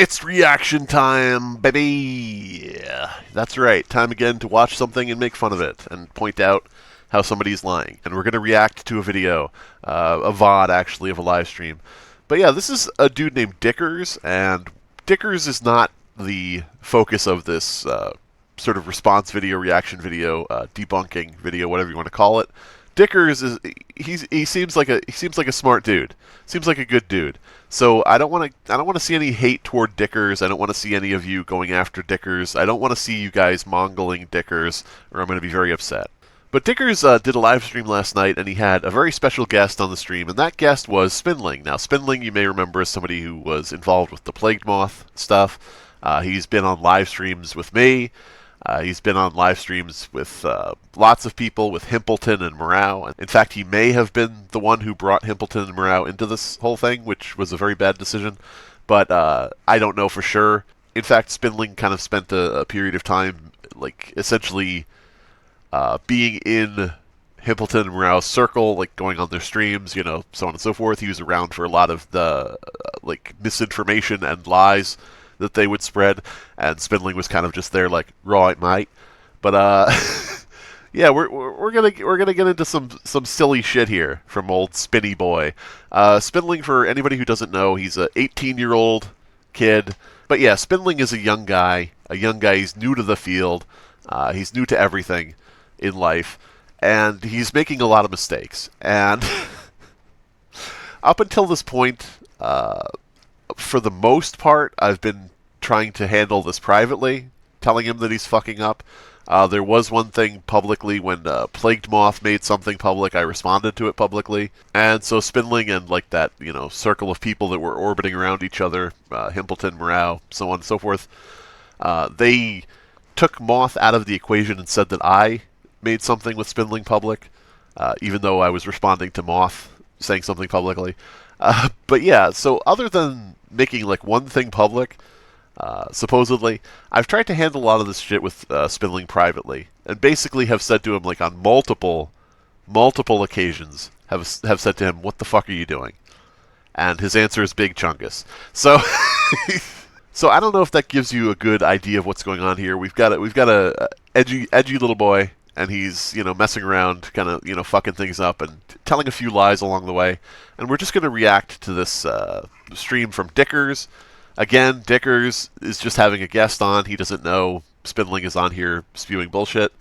It's reaction time, baby! Yeah, that's right. Time again to watch something and make fun of it, and point out how somebody's lying. And we're going to react to a video, a VOD actually, of a live stream. But yeah, this is a dude named Dickers, and Dickers is not the focus of this sort of response video, reaction video, debunking video, whatever you want to call it. Dickers is he seems like a smart dude. Seems like a good dude. So I don't want to see any hate toward Dickers. I don't want to see any of you going after Dickers. I don't want to see you guys mongling Dickers, or I'm going to be very upset. But Dickers did a live stream last night, and he had a very special guest on the stream, and that guest was Spindling. Now, Spindling, you may remember, is somebody who was involved with the Plagued Moth stuff. He's been on live streams with me. He's been on live streams with lots of people, with Himpleton and Morrow. In fact, he may have been the one who brought Himpleton and Morrow into this whole thing, which was a very bad decision. But I don't know for sure. In fact, Spindling kind of spent a period of time, like, essentially being in Himpleton and Morrow's circle, like, going on their streams, you know, so on and so forth. He was around for a lot of the, like, misinformation and lies that they would spread, and Spindling was kind of just there, like, right, mate. But yeah, we're gonna get into some silly shit here from old Spinny Boy. Spindling, for anybody who doesn't know, he's a 18-year-old kid. But yeah, Spindling is a young guy. He's new to the field. He's new to everything in life, and he's making a lot of mistakes. And up until this point, for the most part, I've been trying to handle this privately, telling him that he's fucking up. There was one thing publicly when Plagued Moth made something public. I responded to it publicly, and so Spindling and, like, that, you know, circle of people that were orbiting around each other, Himpleton, Morrow, so on and so forth, they took Moth out of the equation and said that I made something with Spindling public, even though I was responding to Moth saying something publicly. But yeah, so other than making, like, one thing public, supposedly, I've tried to handle a lot of this shit with Spindling privately, and basically have said to him, like, on multiple occasions, have said to him, "What the fuck are you doing?" And his answer is Big Chungus. So, so I don't know if that gives you a good idea of what's going on here. We've got a edgy little boy, and he's, you know, messing around, kind of, you know, fucking things up and telling a few lies along the way. And we're just going to react to this stream from Dickers. Again, Dickers is just having a guest on. He doesn't know Spindling is on here spewing bullshit.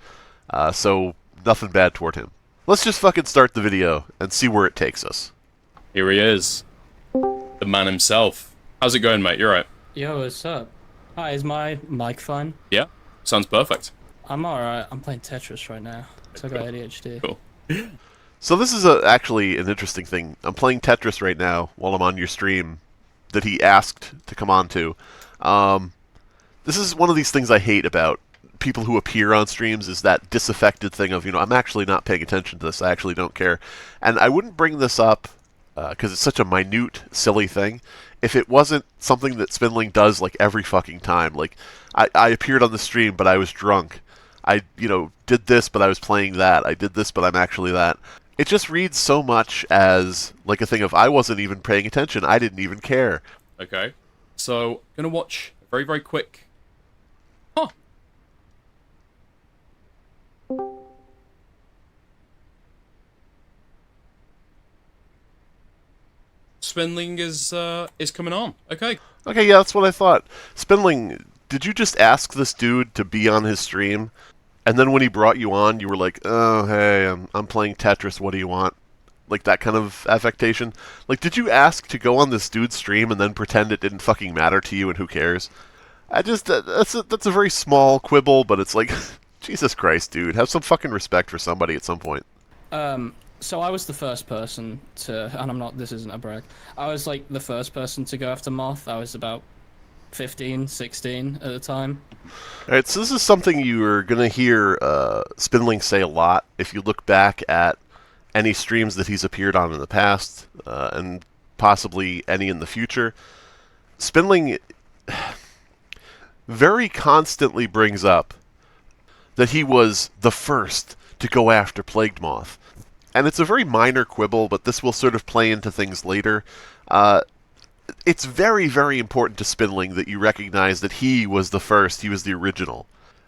So nothing bad toward him. Let's just fucking start the video and see where it takes us. Here he is. The man himself. How's it going, mate? You alright? Yo, what's up? Hi, is my mic fine? Yeah? Sounds perfect. I'm alright. I'm playing Tetris right now. So I got ADHD. Cool. So this is actually an interesting thing. I'm playing Tetris right now while I'm on your stream that he asked to come on to. This is one of these things I hate about people who appear on streams, is that disaffected thing of, you know, I'm actually not paying attention to this, I actually don't care. And I wouldn't bring this up because it's such a minute, silly thing, if it wasn't something that Spindling does, like, every fucking time. Like, I appeared on the stream, but I was drunk. I, you know, did this, but I was playing that. I did this, but I'm actually that. It just reads so much as, like, a thing of, I wasn't even paying attention. I didn't even care. Okay. So, gonna watch a very, very quick... Huh. Spindling is coming on. Okay. Okay, yeah, that's what I thought. Spindling, did you just ask this dude to be on his stream? And then when he brought you on, you were like, "Oh, hey, I'm playing Tetris, what do you want?" Like, that kind of affectation. Like, did you ask to go on this dude's stream and then pretend it didn't fucking matter to you and who cares? That's a very small quibble, but it's like, Jesus Christ, dude, have some fucking respect for somebody at some point. So I was the first person to, and this isn't a brag, I was, like, the first person to go after Moth. I was about 15, 16 at the time. Alright, so this is something you're going to hear Spindling say a lot if you look back at any streams that he's appeared on in the past, and possibly any in the future. Spindling very constantly brings up that he was the first to go after Plagued Moth. And it's a very minor quibble, but this will sort of play into things later. it's very, very important to Spindling that you recognize that he was the first, he was the original.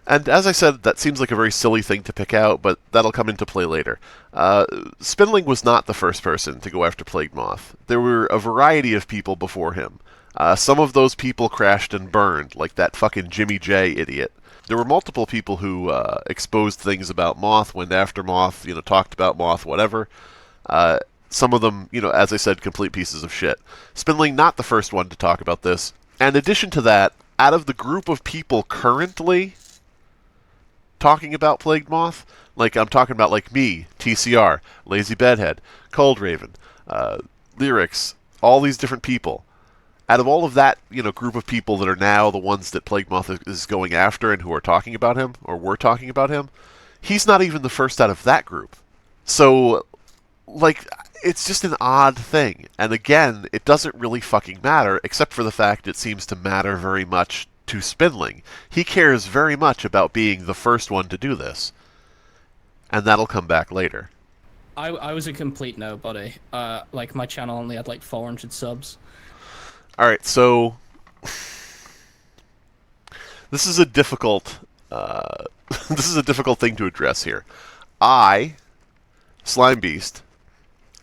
And as I said, that seems like a very silly thing to pick out, but that'll come into play later. Spindling was not the first person to go after Plague Moth. There were a variety of people before him. Some of those people crashed and burned, like that fucking Jimmy J idiot. There were multiple people who exposed things about Moth, went after Moth, talked about Moth, whatever. Some of them, as I said, complete pieces of shit. Spindling, not the first one to talk about this. And in addition to that, out of the group of people currently talking about Plagued Moth, like I'm talking about like me, TCR, Lazy Bedhead, Cold Raven, Lyrics, all these different people. Out of all of that, group of people that are now the ones that Plague Moth is going after and who are talking about him, or were talking about him, he's not even the first out of that group. So, like, it's just an odd thing. And again, it doesn't really fucking matter, except for the fact it seems to matter very much to Spindling. He cares very much about being the first one to do this. And that'll come back later. I was a complete nobody. Like, my channel only had like 400 subs. Alright, so this is a difficult this is a difficult thing to address here. I, Slimebeast,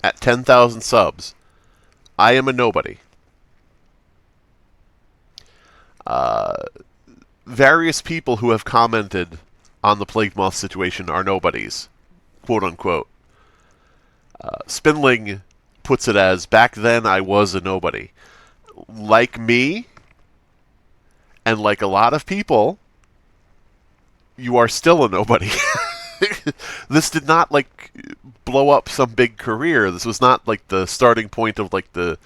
at 10,000 subs, I am a nobody. Various people who have commented on the Plague Moth situation are nobodies, quote unquote. Spindling puts it as, back then I was a nobody. Like me, and like a lot of people, you are still a nobody. This did not, like, blow up some big career. This was not, like, the starting point of, like, the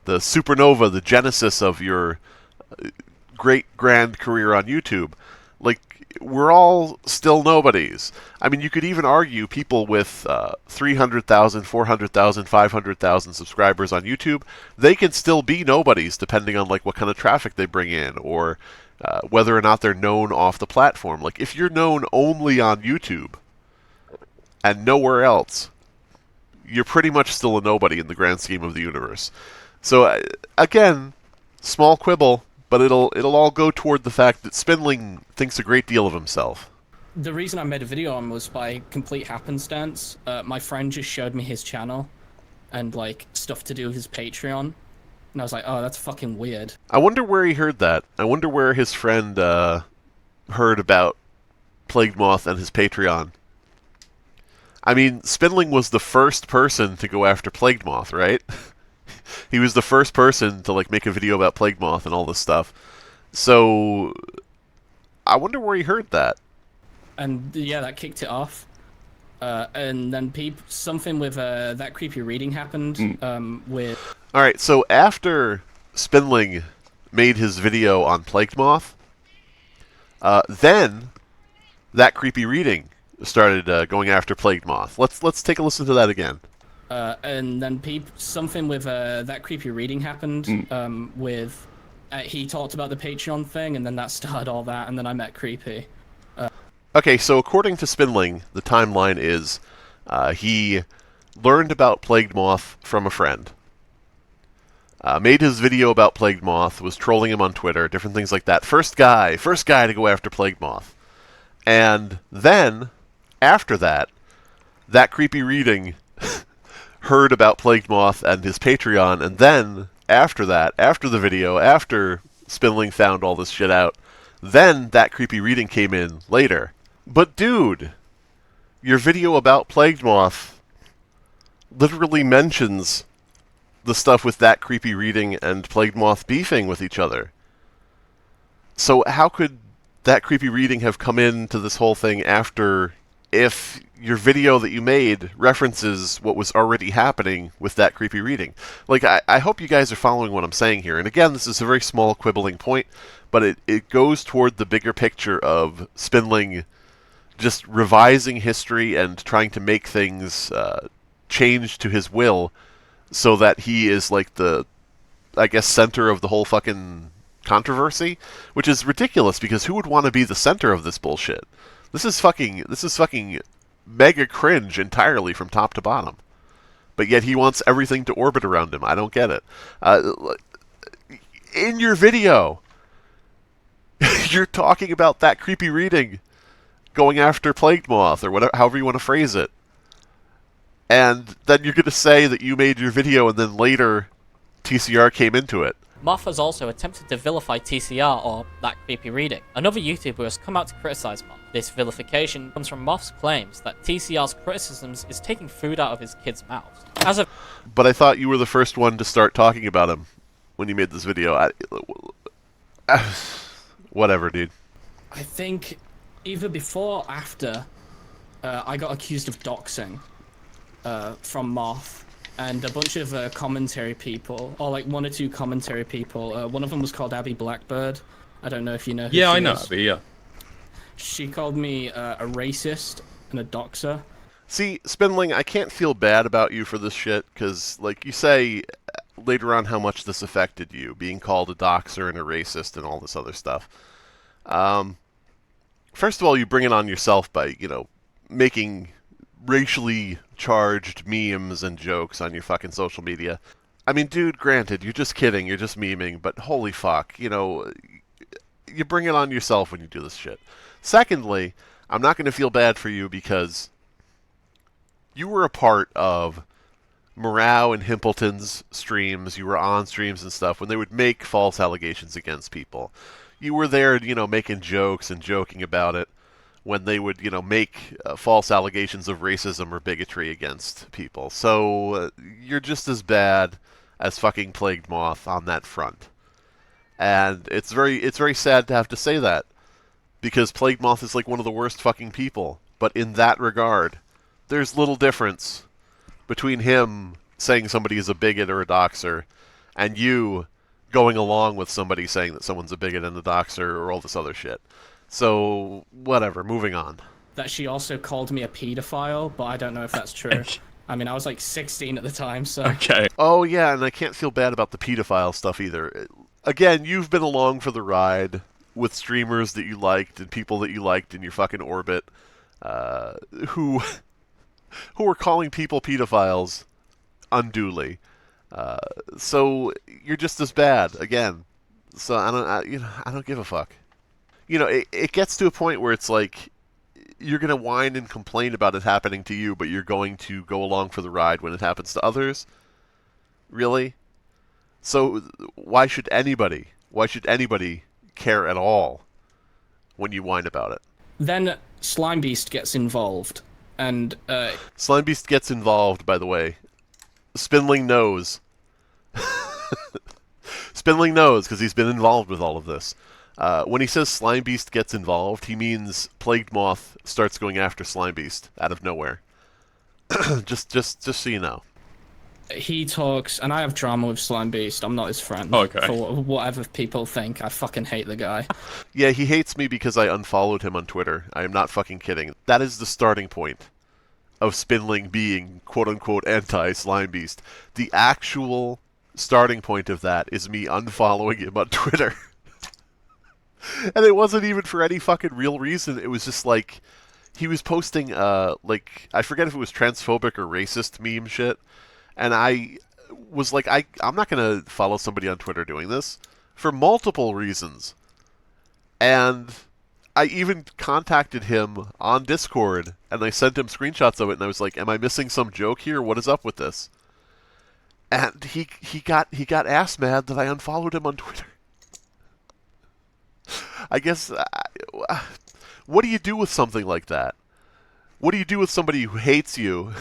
supernova, the genesis of your great grand career on YouTube. Like, we're all still nobodies. I mean, you could even argue people with 300,000, 400,000, 500,000 subscribers on YouTube, they can still be nobodies depending on like what kind of traffic they bring in, or whether or not they're known off the platform. Like, if you're known only on YouTube and nowhere else, you're pretty much still a nobody in the grand scheme of the universe. So again, small quibble, but it'll all go toward the fact that Spindling thinks a great deal of himself. The reason I made a video on was by complete happenstance. My friend just showed me his channel and like stuff to do with his Patreon, and I was like, oh, that's fucking weird. I wonder where he heard that. I wonder where his friend heard about Plagued Moth and his Patreon. I mean, Spindling was the first person to go after Plagued Moth, right? He was the first person to like make a video about Plague Moth and all this stuff. So I wonder where he heard that. And yeah, that kicked it off. And then something with that creepy reading happened. With. All right, so after Spindling made his video on Plague Moth, then that creepy reading started going after Plague Moth. Let's take a listen to that again. And then something with that creepy reading happened. With he talked about the Patreon thing, and then that started all that, and then I met Creepy. Okay, so according to Spindling, the timeline is he learned about Plagued Moth from a friend, made his video about Plagued Moth, was trolling him on Twitter, different things like that. First guy to go after Plagued Moth. And then, after that, that creepy reading heard about Plagued Moth and his Patreon, and then, after that, after the video, after Spindling found all this shit out, then that creepy reading came in later. But dude, your video about Plagued Moth literally mentions the stuff with that creepy reading and Plagued Moth beefing with each other. So how could that creepy reading have come into this whole thing after, if your video that you made references what was already happening with that creepy reading? Like, I hope you guys are following what I'm saying here. And again, this is a very small quibbling point, but it goes toward the bigger picture of Spindling just revising history and trying to make things change to his will so that he is like the, I guess, center of the whole fucking controversy, which is ridiculous because who would want to be the center of this bullshit? This is fucking mega cringe entirely from top to bottom. But yet he wants everything to orbit around him. I don't get it. in your video, you're talking about that creepy reading going after Plagued Moth, or whatever, however you want to phrase it. And then you're going to say that you made your video and then later TCR came into it. Moth has also attempted to vilify TCR, or that creepy reading. Another YouTuber has come out to criticize Moth. This vilification comes from Moth's claims that TCR's criticisms is taking food out of his kids' mouths. But I thought you were the first one to start talking about him when you made this video. Whatever, dude. I think either before or after, I got accused of doxing from Moth. And a bunch of commentary people, or like one or two commentary people. One of them was called Abby Blackbird. I don't know if you know who she I know is. Abby, yeah. She called me a racist and a doxer. See, Spindling, I can't feel bad about you for this shit, because, like, you say later on how much this affected you, being called a doxer and a racist and all this other stuff. First of all, you bring it on yourself by, making racially charged memes and jokes on your fucking social media. I mean, dude, granted, you're just kidding, you're just memeing, but holy fuck, you bring it on yourself when you do this shit. Secondly, I'm not going to feel bad for you because you were a part of Morale and Himpleton's streams. You were on streams and stuff when they would make false allegations against people. You were there, making jokes and joking about it when they would, make false allegations of racism or bigotry against people. So you're just as bad as fucking Plagued Moth on that front. And it's very sad to have to say that, because Plagued Moth is like one of the worst fucking people. But in that regard, there's little difference between him saying somebody is a bigot or a doxer and you going along with somebody saying that someone's a bigot and a doxer or all this other shit. So, whatever, moving on. That she also called me a pedophile, but I don't know if that's true. I mean, I was like 16 at the time, so... Okay. Oh, yeah, and I can't feel bad about the pedophile stuff either. Again, you've been along for the ride with streamers that you liked and people that you liked in your fucking orbit who were calling people pedophiles unduly. So, you're just as bad, again. So, I don't give a fuck. It gets to a point where it's like, you're going to whine and complain about it happening to you, but you're going to go along for the ride when it happens to others? Really? So, why should anybody care at all when you whine about it? Then Slimebeast gets involved, and... Slimebeast gets involved, by the way. Spindling knows. Spindling knows, because he's been involved with all of this. When he says Slimebeast gets involved, he means Plagued Moth starts going after Slimebeast out of nowhere. just so you know. He talks, and I have drama with Slimebeast. I'm not his friend. Okay. For whatever people think, I fucking hate the guy. Yeah, he hates me because I unfollowed him on Twitter. I am not fucking kidding. That is the starting point of Spindling being quote-unquote anti-Slimebeast. The actual starting point of that is me unfollowing him on Twitter. And it wasn't even for any fucking real reason. It was just like, he was posting, I forget if it was transphobic or racist meme shit. And I was like, I'm not going to follow somebody on Twitter doing this for multiple reasons. And I even contacted him on Discord, and I sent him screenshots of it, and I was like, am I missing some joke here? What is up with this? And he got ass mad that I unfollowed him on Twitter. I guess, what do you do with something like that? What do you do with somebody who hates you?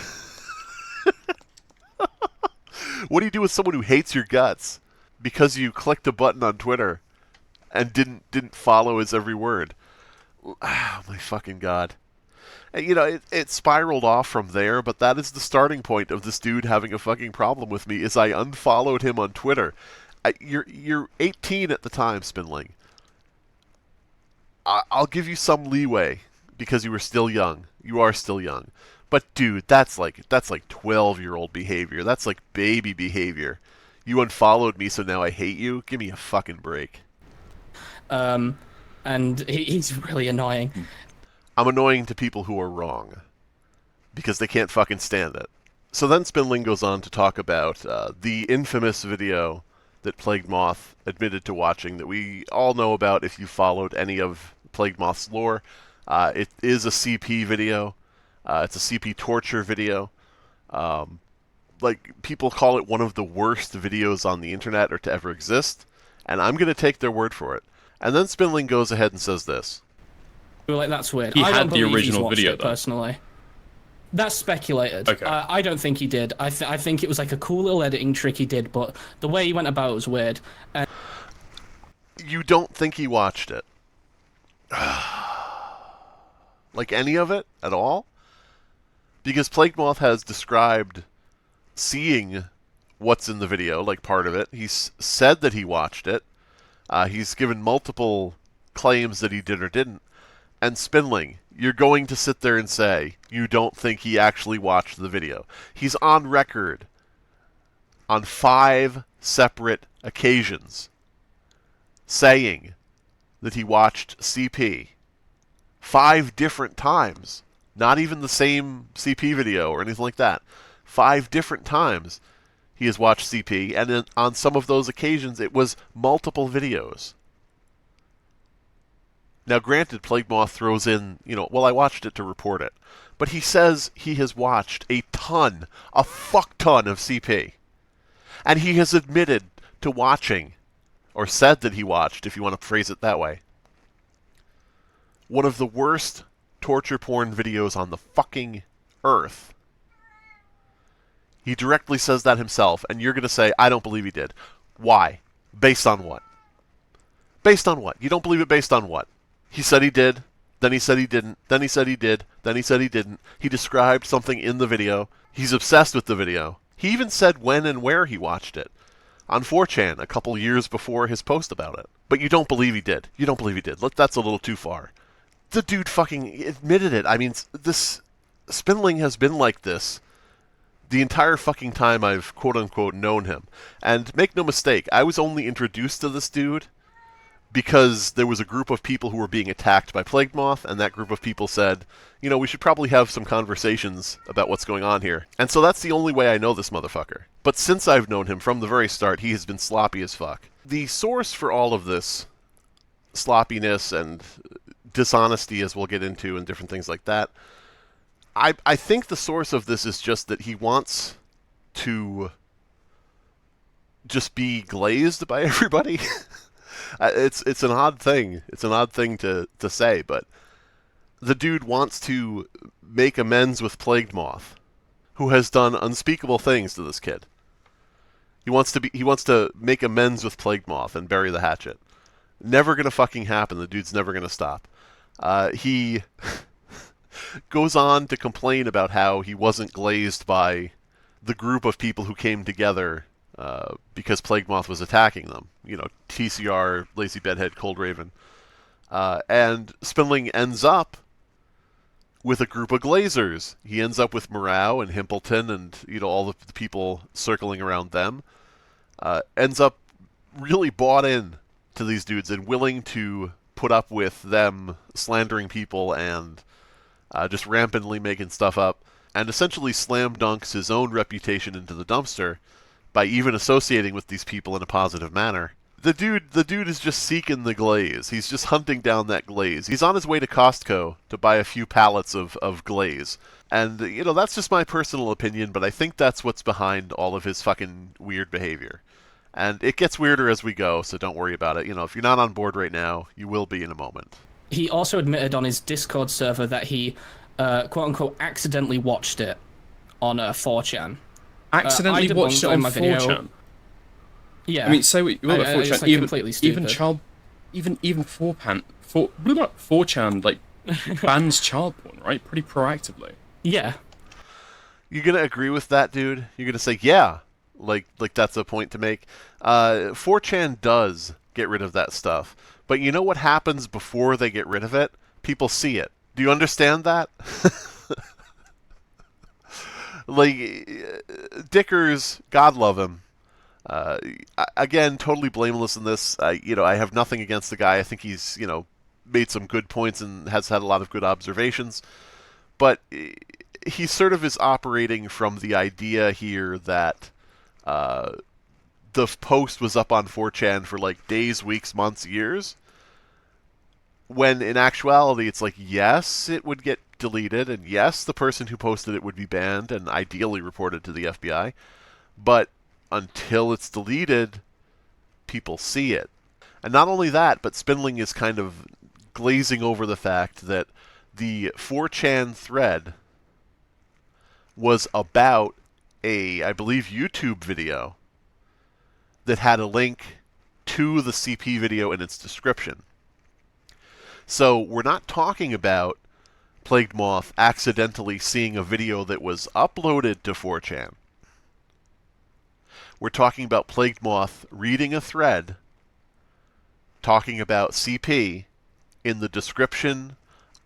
What do you do with someone who hates your guts because you clicked a button on Twitter and didn't follow his every word? Oh my fucking god. And, it spiraled off from there, but that is the starting point of this dude having a fucking problem with me, is I unfollowed him on Twitter. You're 18 at the time, Spindling. I'll give you some leeway because you were still young. You are still young. But dude, that's like 12-year-old behavior. That's like baby behavior. You unfollowed me, so now I hate you? Give me a fucking break. And he's really annoying. I'm annoying to people who are wrong because they can't fucking stand it. So then Spindling goes on to talk about the infamous video that Plague Moth admitted to watching that we all know about if you followed any of Plague Moth's lore. It is a CP video. It's a CP torture video. Like, people call it one of the worst videos on the internet or to ever exist, and I'm going to take their word for it. And then Spindling goes ahead and says this. We were like, that's weird. He I had don't the believe original he's watched video, it, though. personally. That's speculated. Okay. I don't think he did. I think it was like a cool little editing trick he did, but the way he went about it was weird. And You don't think he watched it? Like any of it at all? Because Plague Moth has described seeing what's in the video, like part of it. He's said that he watched it. He's given multiple claims that he did or didn't. And Spindling, you're going to sit there and say you don't think he actually watched the video. He's on record on 5 separate occasions saying that he watched CP 5 different times. Not even the same CP video or anything like that. 5 different times he has watched CP, and then on some of those occasions it was multiple videos. Now, granted, Plague Moth throws in, well, I watched it to report it. But he says he has watched a fuck ton of CP. And he has admitted to watching, or said that he watched, if you want to phrase it that way, one of the worst torture porn videos on the fucking earth. He directly says that himself, and you're going to say, I don't believe he did. Why? Based on what? Based on what? You don't believe it based on what? He said he did, then he said he didn't, then he said he did, then he said he didn't. He described something in the video. He's obsessed with the video. He even said when and where he watched it. On 4chan, a couple years before his post about it. But you don't believe he did. You don't believe he did. That's a little too far. The dude fucking admitted it. I mean, this Spindling has been like this the entire fucking time I've quote-unquote known him. And make no mistake, I was only introduced to this dude because there was a group of people who were being attacked by Plague Moth, and that group of people said, we should probably have some conversations about what's going on here. And so that's the only way I know this motherfucker. But since I've known him from the very start, he has been sloppy as fuck. The source for all of this sloppiness and dishonesty, as we'll get into, and different things like that, I think the source of this is just that he wants to just be glazed by everybody. It's an odd thing. It's an odd thing to say, but the dude wants to make amends with Plague Moth, who has done unspeakable things to this kid. He wants to make amends with Plague Moth and bury the hatchet. Never gonna fucking happen. The dude's never gonna stop. He goes on to complain about how he wasn't glazed by the group of people who came together because Plague Moth was attacking them. TCR, Lazy Bedhead, Cold Raven. And Spindling ends up with a group of glazers. He ends up with Morau and Himpleton and, all the people circling around them. Ends up really bought in to these dudes and willing to put up with them slandering people and just rampantly making stuff up, and essentially slam dunks his own reputation into the dumpster by even associating with these people in a positive manner. The dude is just seeking the glaze. He's just hunting down that glaze. He's on his way to Costco to buy a few pallets of glaze. And, that's just my personal opinion, but I think that's what's behind all of his fucking weird behavior. And it gets weirder as we go, so don't worry about it. If you're not on board right now, you will be in a moment. he also admitted on his Discord server that he, quote-unquote, accidentally watched it on 4chan. Accidentally watched it on 4chan? Yeah. I mean, say what you will about 4chan. Like completely stupid. Even 4chan, like, bans child porn, right? Pretty proactively. Yeah. You're gonna agree with that, dude? You're gonna say, yeah, like that's a point to make. 4chan does get rid of that stuff, but you know what happens before they get rid of it? People see it. Do you understand that? Like, Dickers, God love him. Again, totally blameless in this. I have nothing against the guy. I think he's, made some good points and has had a lot of good observations. But he sort of is operating from the idea here that the post was up on 4chan for like days, weeks, months, years, when in actuality it's like, yes, it would get deleted, and yes, the person who posted it would be banned and ideally reported to the FBI, but until it's deleted, people see it. And not only that, but Spindling is kind of glazing over the fact that the 4chan thread was about a, I believe, YouTube video that had a link to the CP video in its description. So we're not talking about Plagued Moth accidentally seeing a video that was uploaded to 4chan. We're talking about Plagued Moth reading a thread talking about CP in the description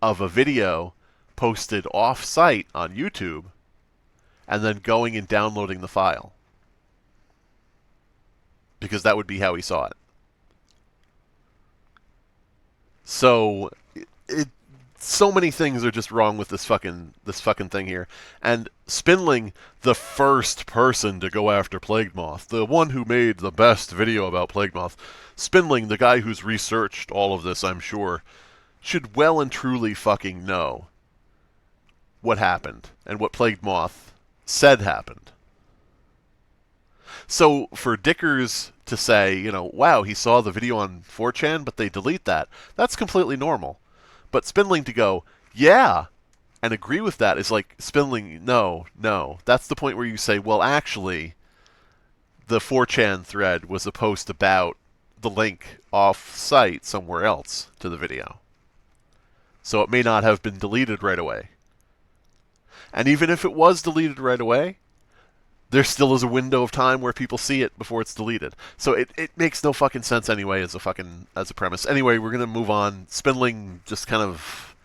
of a video posted off-site on YouTube, and then going and downloading the file. Because that would be how he saw it. So, so many things are just wrong with this fucking thing here. And Spindling, the first person to go after Plagued Moth, the one who made the best video about Plagued Moth, Spindling, the guy who's researched all of this, I'm sure, should well and truly fucking know what happened and what Plagued Moth said happened. So for Dickers to say, you know, wow, he saw the video on 4chan, but they delete that, that's completely normal. But Spindling to go, yeah, and agree with that is like, Spindling, no. That's the point where you say, well, actually, the 4chan thread was a post about the link off-site somewhere else to the video. So it may not have been deleted right away. And even if it was deleted right away, there still is a window of time where people see it before it's deleted. So it makes no fucking sense anyway as a premise. Anyway, we're gonna move on. Spindling just kind of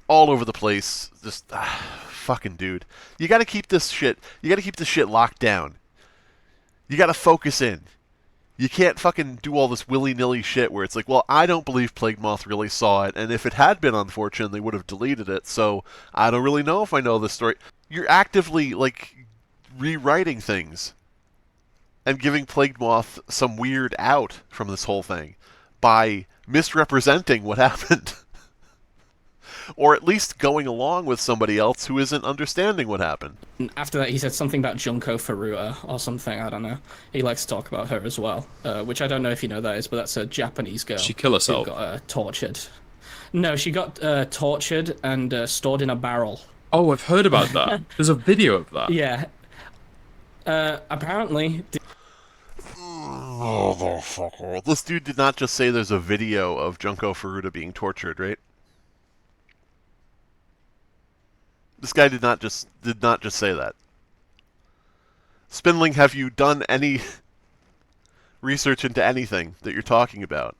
all over the place. Just fucking dude. You gotta keep this shit locked down. You gotta focus in. You can't fucking do all this willy-nilly shit where it's like, well, I don't believe Plague Moth really saw it, and if it had been on 4chan, they would have deleted it, so I don't really know if I know this story. You're actively, like, rewriting things and giving Plague Moth some weird out from this whole thing by misrepresenting what happened. Or at least going along with somebody else who isn't understanding what happened. After that, he said something about Junko Furuta or something, I don't know. He likes to talk about her as well, which I don't know if you know that is, but that's a Japanese girl. She kill herself? Who got tortured. No, she got tortured and stored in a barrel. Oh, I've heard about that. There's a video of that. Yeah. Apparently... Motherfucker. This dude did not just say there's a video of Junko Furuta being tortured, right? This guy did not just say that. Spindling, have you done any research into anything that you're talking about?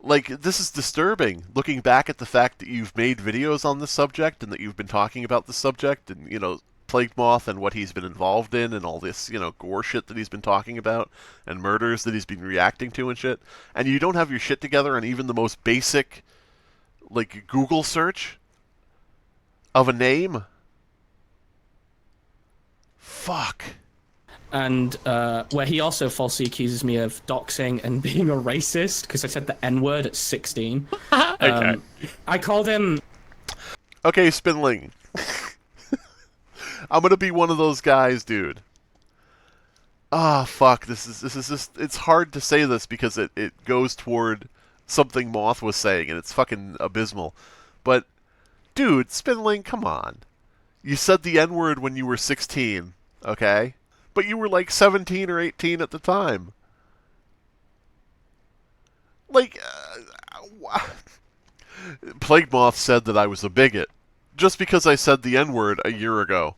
Like, this is disturbing, looking back at the fact that you've made videos on this subject and that you've been talking about this subject and, you know, Plagued Moth and what he's been involved in and all this, you know, gore shit that he's been talking about and murders that he's been reacting to and shit, and you don't have your shit together on even the most basic, like, Google search of a name? Fuck. And where he also falsely accuses me of doxing and being a racist because I said the N-word at 16. Okay. I called him... Okay, Spindling. I'm gonna be one of those guys, dude. Ah, fuck. This is just... It's hard to say this because it goes toward something Moth was saying, and it's fucking abysmal. But, dude, Spindling, come on. You said the N-word when you were 16, okay? But you were like 17 or 18 at the time. Like, Plague Moth said that I was a bigot just because I said the N-word a year ago.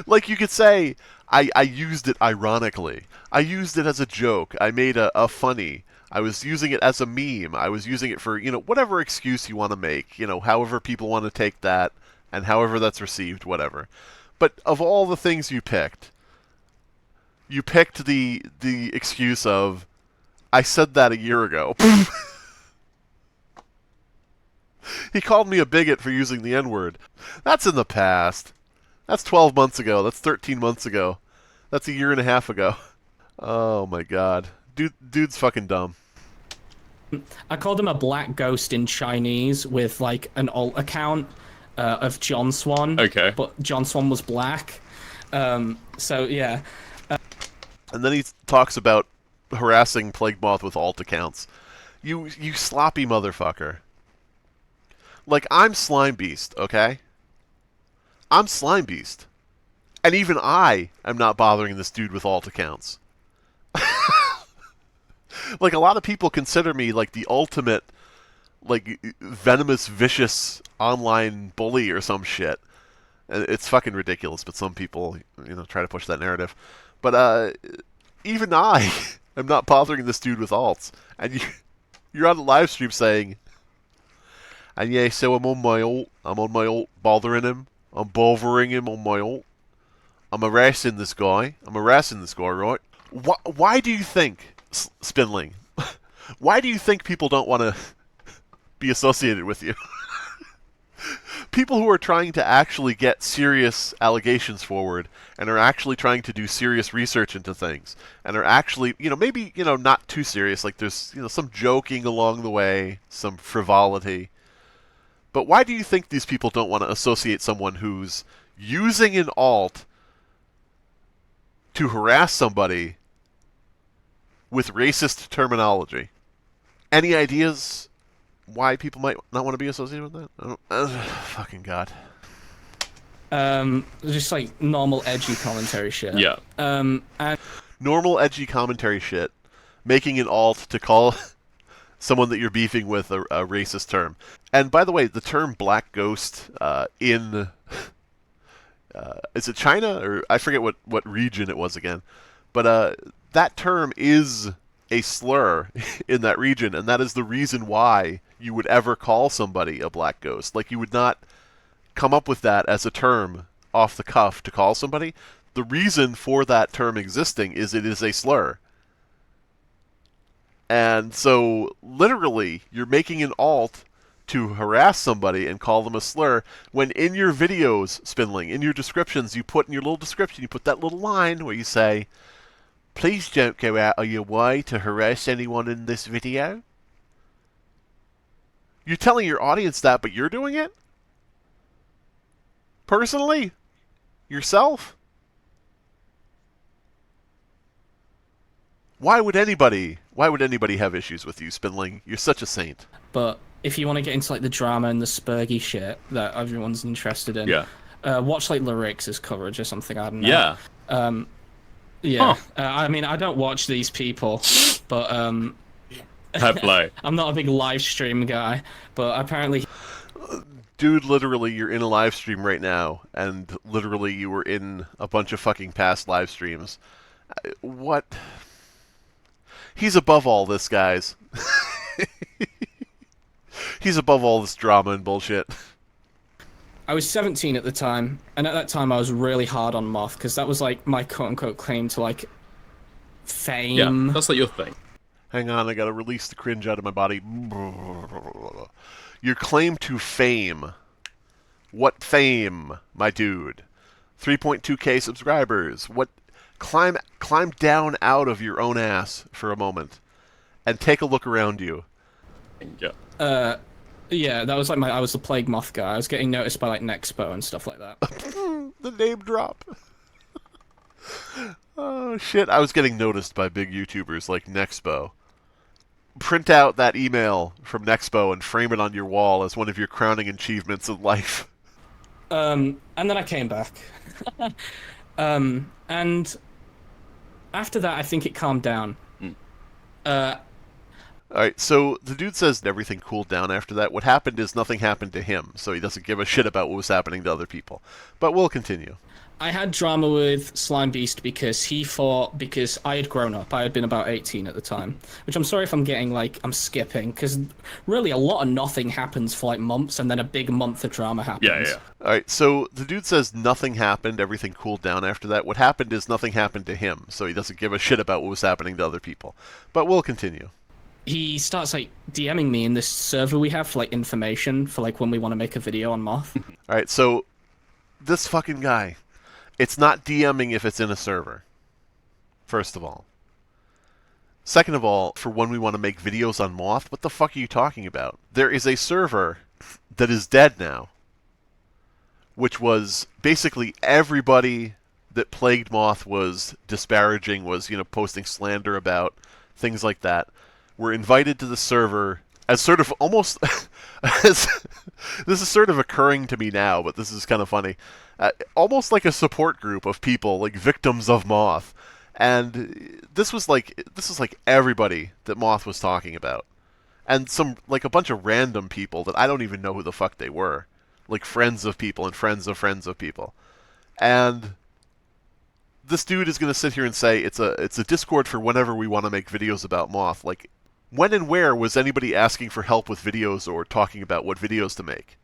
Like, you could say, I used it ironically. I used it as a joke. I made a funny. I was using it as a meme. I was using it for, you know, whatever excuse you want to make. You know, however people want to take that. And however that's received, whatever. But of all the things you picked the excuse of, I said that a year ago. He called me a bigot for using the N-word. That's in the past. That's 12 months ago. That's 13 months ago. That's a year and a half ago. Oh my god. Dude's fucking dumb. I called him a black ghost in Chinese with like an alt account of John Swan. Okay. But John Swan was black. So yeah. And then he talks about harassing Plague Moth with alt accounts. You sloppy motherfucker. Like, I'm Slimebeast, okay? I'm Slimebeast. And even I am not bothering this dude with alt accounts. Like, a lot of people consider me like the ultimate, like, venomous, vicious online bully or some shit. And it's fucking ridiculous, but some people, try to push that narrative. But even I am not bothering this dude with alts. And you're on the live stream saying, and yeah, so I'm on my alt. I'm on my alt, bothering him. I'm bothering him on my alt. I'm harassing this guy. Right? Why do you think, Spindling, why do you think people don't want to be associated with you? People who are trying to actually get serious allegations forward and are actually trying to do serious research into things and are actually, maybe, not too serious, like there's, some joking along the way, some frivolity. But why do you think these people don't want to associate someone who's using an alt to harass somebody with racist terminology? Any ideas why people might not want to be associated with that? I don't, fucking God. Just like normal edgy commentary shit. Yeah. And Normal edgy commentary shit. Making an alt to call someone that you're beefing with a racist term. And by the way, the term Black Ghost in... is it China? Or I forget what region it was again. But that term is a slur in that region, and that is the reason why you would ever call somebody a black ghost. Like, you would not come up with that as a term off the cuff to call somebody. The reason for that term existing is it is a slur. And so, literally, you're making an alt to harass somebody and call them a slur, when in your videos, Spindling, in your descriptions, you put in your little description, you put that little line where you say, "Please don't go out of your way to harass anyone in this video." You're telling your audience that, but you're doing it? Personally? Yourself? Why would anybody have issues with you, Spindling? You're such a saint. but if you want to get into like the drama and the spurgy shit that everyone's interested in, Yeah. Watch like Lyric's coverage or something. I don't know. Yeah. Yeah. Huh. I mean, I don't watch these people, but Fair play. I'm not a big live stream guy. But apparently, Dude, literally, you're in a live stream right now, and literally you were in a bunch of fucking past live streams. What? He's above all this, guys. He's above all this drama and bullshit. I was 17 at the time, and at that time I was really hard on Moth because that was like my quote-unquote claim to like fame. Yeah, that's like your thing. Hang on, I gotta release the cringe out of my body. Your claim to fame. What fame, my dude? 3.2k subscribers. What? Climb down out of your own ass for a moment, and take a look around you. Yeah. Yeah, that was like I was the Plague Moth guy. I was getting noticed by like Nexpo and stuff like that. The name drop. Oh shit, I was getting noticed by big YouTubers like Nexpo. Print out that email from Nexpo and frame it on your wall as one of your crowning achievements in life. And then I came back. And after that, I think it calmed down. Alright, so the dude says everything cooled down after that. What happened is nothing happened to him, so he doesn't give a shit about what was happening to other people. But we'll continue. I had drama with Slimebeast because I had grown up. I had been about 18 at the time. Which I'm sorry if I'm skipping, because really a lot of nothing happens for like months, and then a big month of drama happens. Yeah. Alright, so the dude says nothing happened, everything cooled down after that. What happened is nothing happened to him, so he doesn't give a shit about what was happening to other people. But we'll continue. He starts like DMing me in this server we have for like information for like when we want to make a video on Moth. Alright, so This fucking guy. It's not DMing if it's in a server. First of all. Second of all, for when we want to make videos on Moth, what the fuck are you talking about? There is a server that is dead now, which was basically everybody that Plagued Moth was disparaging, was, posting slander about, things like that, were invited to the server as sort of almost... as, this is sort of occurring to me now, but this is kind of funny. Almost like a support group of people, like victims of Moth. And this was like everybody that Moth was talking about. And a bunch of random people that I don't even know who the fuck they were. Like friends of people and friends of friends of people. And this dude is going to sit here and say it's a Discord for whenever we want to make videos about Moth. Like, when and where was anybody asking for help with videos or talking about what videos to make?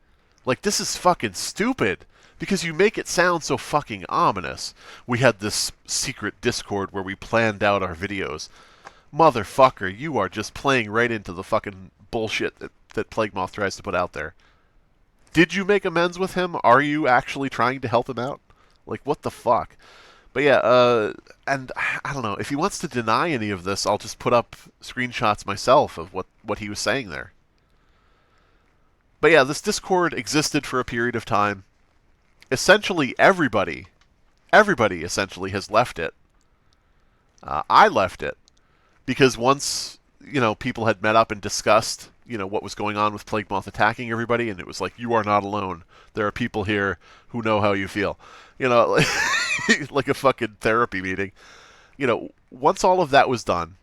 Like, this is fucking stupid. Because you make it sound so fucking ominous. We had this secret Discord where we planned out our videos. Motherfucker, you are just playing right into the fucking bullshit that Plague Moth tries to put out there. Did you make amends with him? Are you actually trying to help him out? Like, what the fuck? But yeah, and I don't know. If he wants to deny any of this, I'll just put up screenshots myself of what he was saying there. But yeah, this Discord existed for a period of time. Essentially everybody essentially has left it. I left it because once, people had met up and discussed, what was going on with Plague Moth attacking everybody, and it was like, you are not alone. There are people here who know how you feel. Like a fucking therapy meeting. Once all of that was done,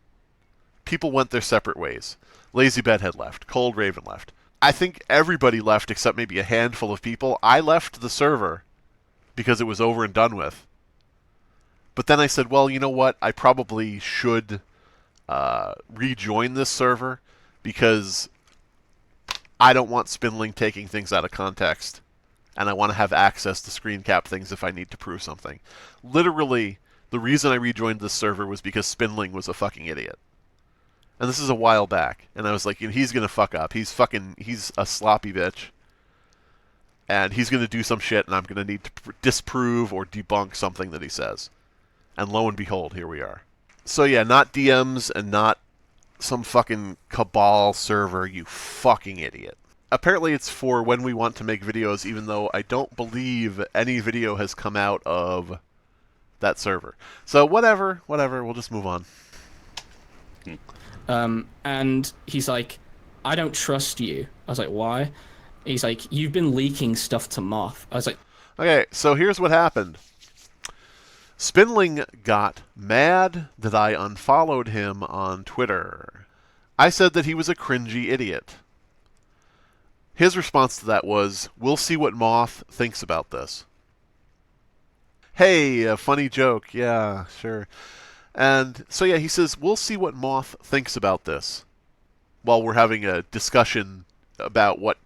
people went their separate ways. Lazy Bedhead left. Cold Raven left. I think everybody left except maybe a handful of people. I left the server because it was over and done with. But then I said, well, you know what? I probably should rejoin this server because I don't want Spindling taking things out of context. And I want to have access to screen cap things if I need to prove something. Literally, the reason I rejoined this server was because Spindling was a fucking idiot. And this is a while back. And I was like, he's going to fuck up. He's a sloppy bitch. And he's going to do some shit, and I'm going to need to disprove or debunk something that he says. And lo and behold, here we are. So yeah, not DMs and not some fucking cabal server, you fucking idiot. Apparently it's for when we want to make videos, even though I don't believe any video has come out of that server. So whatever, we'll just move on. And he's like, I don't trust you. I was like, why? He's like, you've been leaking stuff to Moth. I was like, okay, so here's what happened. Spindling got mad that I unfollowed him on Twitter. I said that he was a cringy idiot. His response to that was, we'll see what Moth thinks about this. Hey, a funny joke. Yeah, sure. And so yeah, he says, we'll see what Moth thinks about this. While we're having a discussion about what,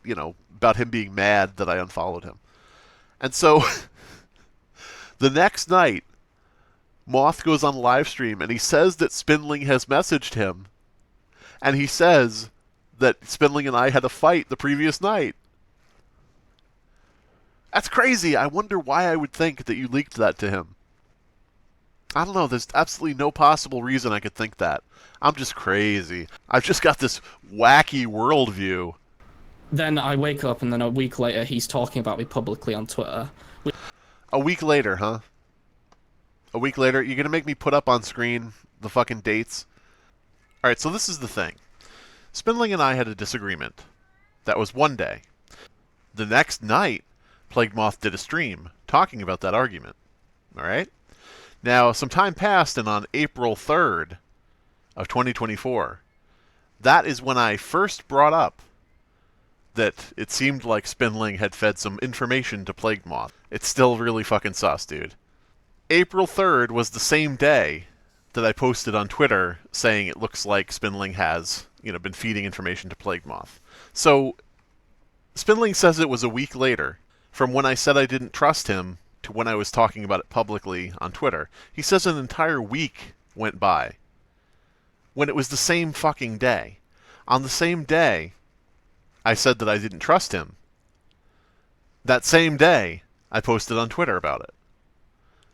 about him being mad that I unfollowed him. And so, the next night, Moth goes on live stream and he says that Spindling has messaged him. And he says that Spindling and I had a fight the previous night. That's crazy. I wonder why I would think that you leaked that to him. I don't know. There's absolutely no possible reason I could think that. I'm just crazy. I've just got this wacky worldview. then I wake up and then a week later he's talking about me publicly on Twitter. A week later, huh? A week later? You're going to make me put up on screen the fucking dates? Alright, so this is the thing. Spindling and I had a disagreement. That was one day. The next night, Plague Moth did a stream talking about that argument. Alright? Now, some time passed, and on April 3rd of 2024, that is when I first brought up that it seemed like Spindling had fed some information to Plague Moth. It's still really fucking sus, dude. April 3rd was the same day that I posted on Twitter saying it looks like Spindling has, been feeding information to Plague Moth. So, Spindling says it was a week later, from when I said I didn't trust him to when I was talking about it publicly on Twitter. He says an entire week went by, when it was the same fucking day. On the same day I said that I didn't trust him. That same day, I posted on Twitter about it.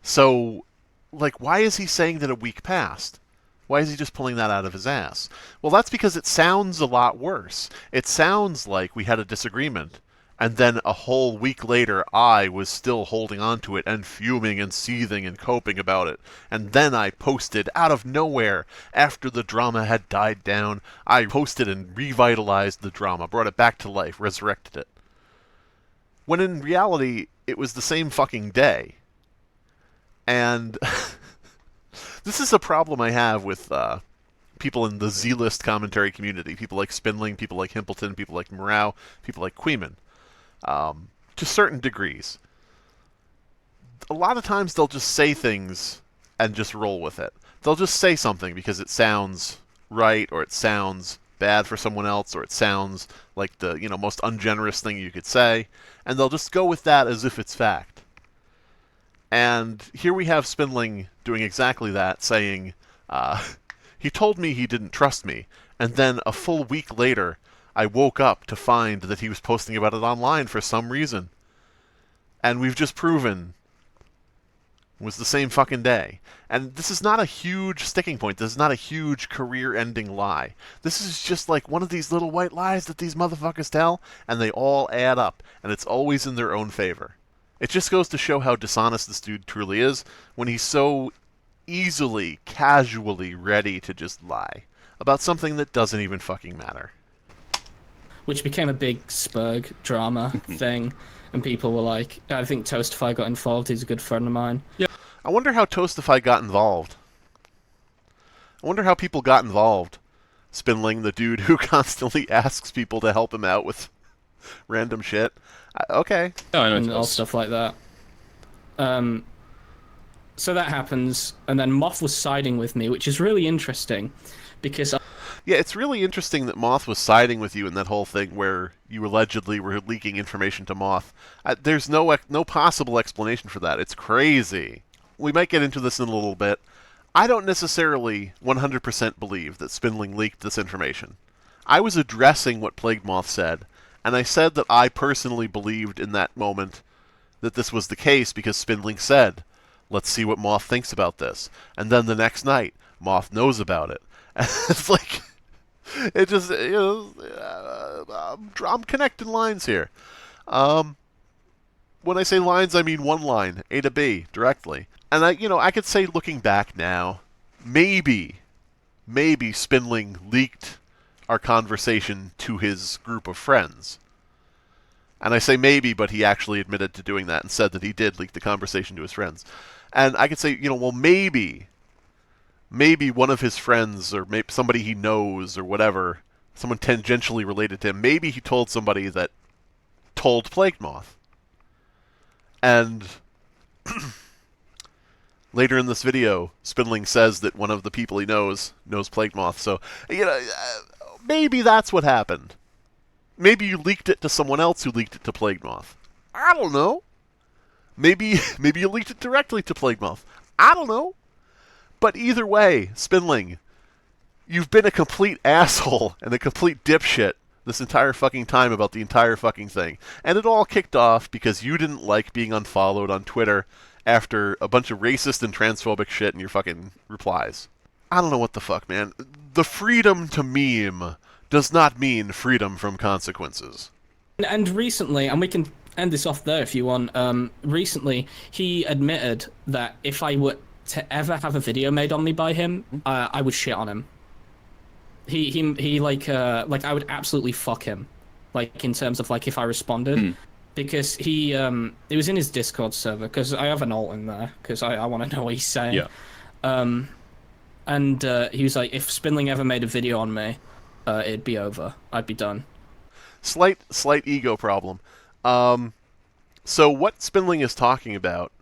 So, like, why is he saying that a week passed? Why is he just pulling that out of his ass? Well, that's because it sounds a lot worse. It sounds like we had a disagreement, and then a whole week later I was still holding on to it and fuming and seething and coping about it. And then I posted out of nowhere, after the drama had died down, I posted and revitalized the drama, brought it back to life, resurrected it. When in reality, it was the same fucking day. And this is a problem I have with people in the Z-list commentary community. People like Spindling, people like Himpleton, people like Morau, people like Queeman. To certain degrees. A lot of times they'll just say things and just roll with it. They'll just say something because it sounds right, or it sounds bad for someone else, or it sounds like the most ungenerous thing you could say, and they'll just go with that as if it's fact. And here we have Spindling doing exactly that, saying, he told me he didn't trust me, and then a full week later, I woke up to find that he was posting about it online for some reason. And we've just proven it was the same fucking day. And this is not a huge sticking point. This is not a huge career-ending lie. This is just like one of these little white lies that these motherfuckers tell, and they all add up, and it's always in their own favor. It just goes to show how dishonest this dude truly is when he's so easily, casually ready to just lie about something that doesn't even fucking matter. Which became a big Spurg drama thing, and people were like, I think Toastify got involved, he's a good friend of mine. Yeah. I wonder how Toastify got involved. I wonder how people got involved. Spindling, the dude who constantly asks people to help him out with random shit. Okay. Yeah, I know. And all stuff like that. So that happens, and then Moth was siding with me, which is really interesting, because... Yeah, it's really interesting that Moth was siding with you in that whole thing where you allegedly were leaking information to Moth. There's no possible explanation for that. It's crazy. We might get into this in a little bit. I don't necessarily 100% believe that Spindling leaked this information. I was addressing what Plague Moth said, and I said that I personally believed in that moment that this was the case because Spindling said, let's see what Moth thinks about this. And then the next night, Moth knows about it. And it's like... It just, I'm connecting lines here. When I say lines, I mean one line, A to B, directly. And I could say, looking back now, maybe Spindling leaked our conversation to his group of friends. And I say maybe, but he actually admitted to doing that and said that he did leak the conversation to his friends. And I could say, well, maybe one of his friends, or maybe somebody he knows, or whatever, someone tangentially related to him, maybe he told somebody that told Plague Moth. And later in this video, Spindling says that one of the people he knows Plague Moth. So, maybe that's what happened. Maybe you leaked it to someone else who leaked it to Plague Moth. I don't know. Maybe you leaked it directly to Plague Moth. I don't know. But either way, Spindling, you've been a complete asshole and a complete dipshit this entire fucking time about the entire fucking thing. And it all kicked off because you didn't like being unfollowed on Twitter after a bunch of racist and transphobic shit in your fucking replies. I don't know what the fuck, man. The freedom to meme does not mean freedom from consequences. And recently, and we can end this off there if you want, recently he admitted that if I were to ever have a video made on me by him, I would shit on him. He like I would absolutely fuck him, like in terms of like if I responded, because he it was in his Discord server, because I have an alt in there because I want to know what he's saying. Yeah. And he was like, if Spindling ever made a video on me, it'd be over. I'd be done. Slight ego problem. So what Spindling is talking about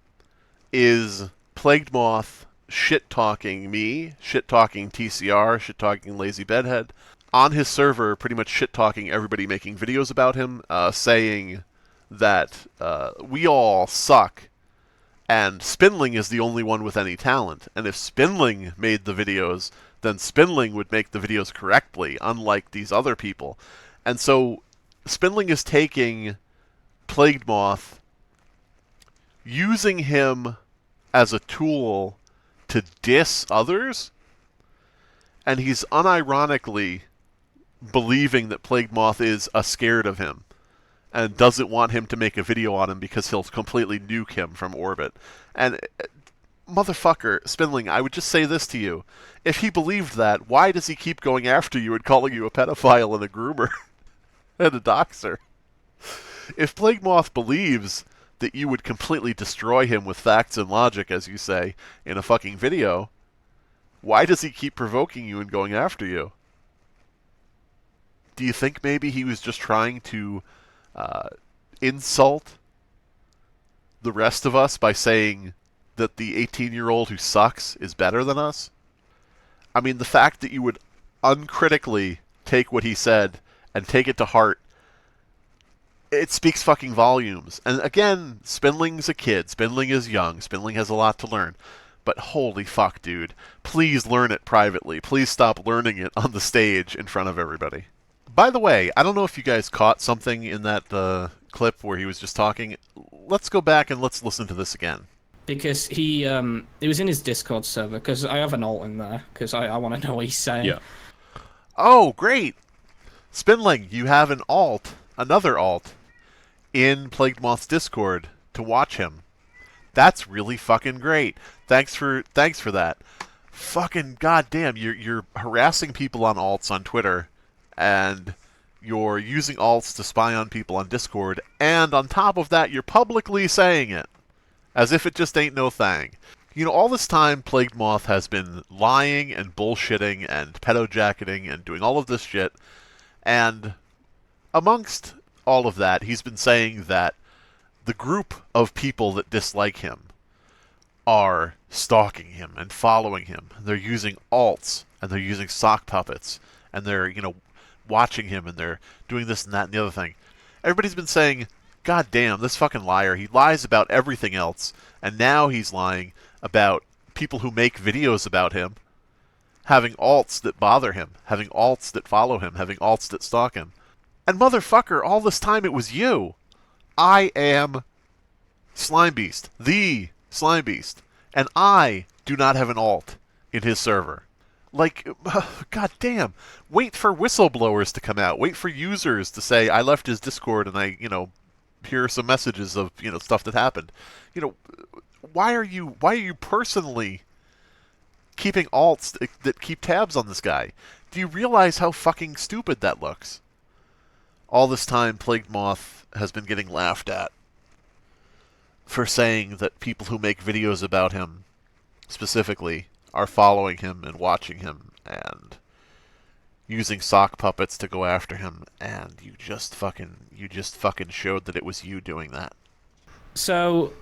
is Plagued Moth shit-talking me, shit-talking TCR, shit-talking Lazy Bedhead, on his server pretty much shit-talking everybody making videos about him, saying that we all suck, and Spindling is the only one with any talent, and if Spindling made the videos, then Spindling would make the videos correctly, unlike these other people. And so Spindling is taking Plagued Moth using him as a tool to diss others, and he's unironically believing that Plague Moth is scared of him and doesn't want him to make a video on him because he'll completely nuke him from orbit. And motherfucker, Spindling, I would just say this to you. If he believed that, why does he keep going after you and calling you a pedophile and a groomer and a doxer? If Plague Moth believes that you would completely destroy him with facts and logic, as you say, in a fucking video, why does he keep provoking you and going after you? Do you think maybe he was just trying to insult the rest of us by saying that the 18-year-old who sucks is better than us? I mean, the fact that you would uncritically take what he said and take it to heart, it speaks fucking volumes. And again, Spindling's a kid. Spindling is young. Spindling has a lot to learn. But holy fuck, dude. Please learn it privately. Please stop learning it on the stage in front of everybody. By the way, I don't know if you guys caught something in that clip where he was just talking. Let's go back and let's listen to this again. Because it was in his Discord server, because I have an alt in there, because I want to know what he's saying. Yeah. Oh, great! Spindling, you have an alt, another alt, in Plague Moth's Discord to watch him. That's really fucking great. Thanks for that. Fucking goddamn, you're harassing people on alts on Twitter, and you're using alts to spy on people on Discord, and on top of that, you're publicly saying it. As if it just ain't no thing. You know, all this time, Plagued Moth has been lying and bullshitting and pedo-jacketing and doing all of this shit. And amongst all of that, he's been saying that the group of people that dislike him are stalking him and following him. They're using alts, and they're using sock puppets, and they're, watching him, and they're doing this and that and the other thing. Everybody's been saying, God damn, this fucking liar. He lies about everything else, and now he's lying about people who make videos about him, having alts that bother him, having alts that follow him, having alts that stalk him. And motherfucker, all this time it was you. I am Slimebeast, the Slimebeast, and I do not have an alt in his server. Like, god damn, wait for whistleblowers to come out. Wait for users to say, I left his Discord and I, here are some messages of, stuff that happened. Why are you personally keeping alts that keep tabs on this guy? Do you realize how fucking stupid that looks? All this time, Plagued Moth has been getting laughed at for saying that people who make videos about him, specifically, are following him and watching him and using sock puppets to go after him, and you just fucking showed that it was you doing that. So,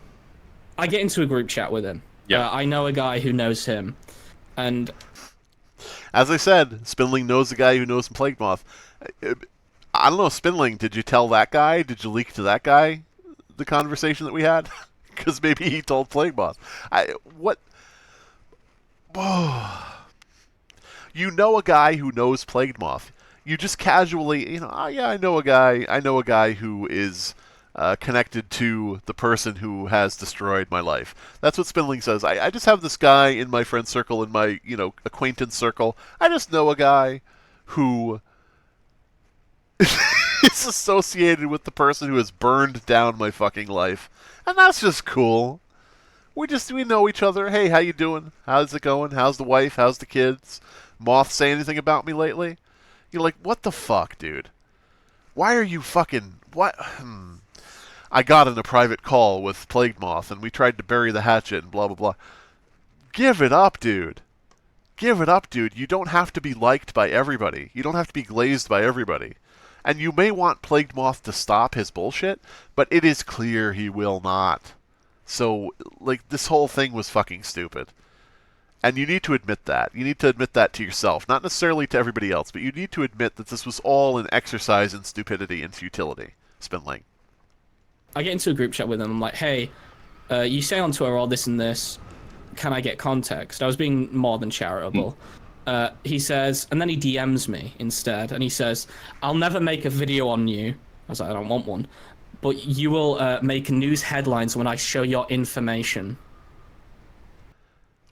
I get into a group chat with him. Yeah. I know a guy who knows him, and as I said, Spindling knows the guy who knows Plague Moth. I don't know, Spindling, did you tell that guy? Did you leak to that guy the conversation that we had? Because maybe he told Plague Moth. What? You know a guy who knows Plagued Moth. You just casually, oh yeah, I know a guy who is connected to the person who has destroyed my life. That's what Spindling says. I just have this guy in my friend circle, in my, acquaintance circle. I just know a guy who is associated with the person who has burned down my fucking life. And that's just cool. We know each other. Hey, how you doing? How's it going? How's the wife? How's the kids? Moth say anything about me lately? You're like, what the fuck, dude? Why are you fucking... What? I got in a private call with Plagued Moth, and we tried to bury the hatchet and blah, blah, blah. Give it up, dude. Give it up, dude. You don't have to be liked by everybody. You don't have to be glazed by everybody. And you may want Plagued Moth to stop his bullshit, but it is clear he will not. So, this whole thing was fucking stupid. And you need to admit that. You need to admit that to yourself. Not necessarily to everybody else, but you need to admit that this was all an exercise in stupidity and futility. Spindling. I get into a group chat with him. I'm like, hey, you say on Twitter all this and this. Can I get context? I was being more than charitable. He says, and then he DMs me instead, and he says, I'll never make a video on you. I was like, I don't want one. but you will make news headlines when I show your information.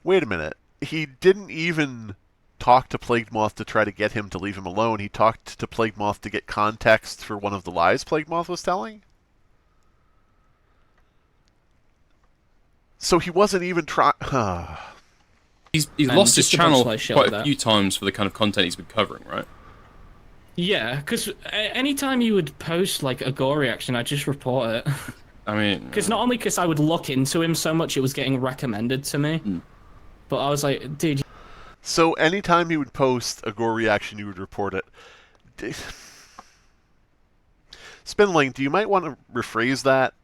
Wait a minute. He didn't even talk to Plague Moth to try to get him to leave him alone. He talked to Plague Moth to get context for one of the lies Plague Moth was telling? So he wasn't even trying... He's And lost his just a bunch channel of, like, shit quite like a few times for the kind of content he's been covering, right? Yeah, because anytime you would post like a gore reaction, I'd just report it. I mean... Because not only because I would look into him so much, it was getting recommended to me. But I was like, dude... So anytime he would post a gore reaction, you would report it. Spindling, do you might want to rephrase that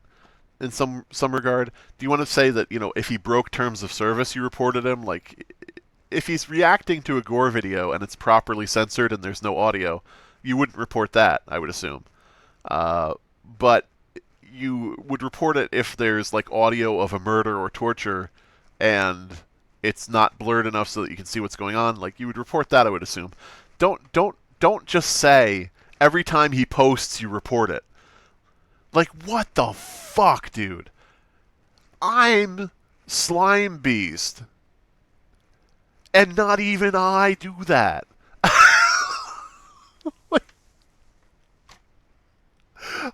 in some regard? Do you want to say that, you know, if he broke terms of service, you reported him? Like, if he's reacting to a gore video and it's properly censored and there's no audio, you wouldn't report that, I would assume. But you would report it if there's, like, audio of a murder or torture and it's not blurred enough so that you can see what's going on. Like, you would report that, I would assume. Don't just say every time he posts you report it. Like, what the fuck, dude? I'm Slimebeast. And not even I do that. Like,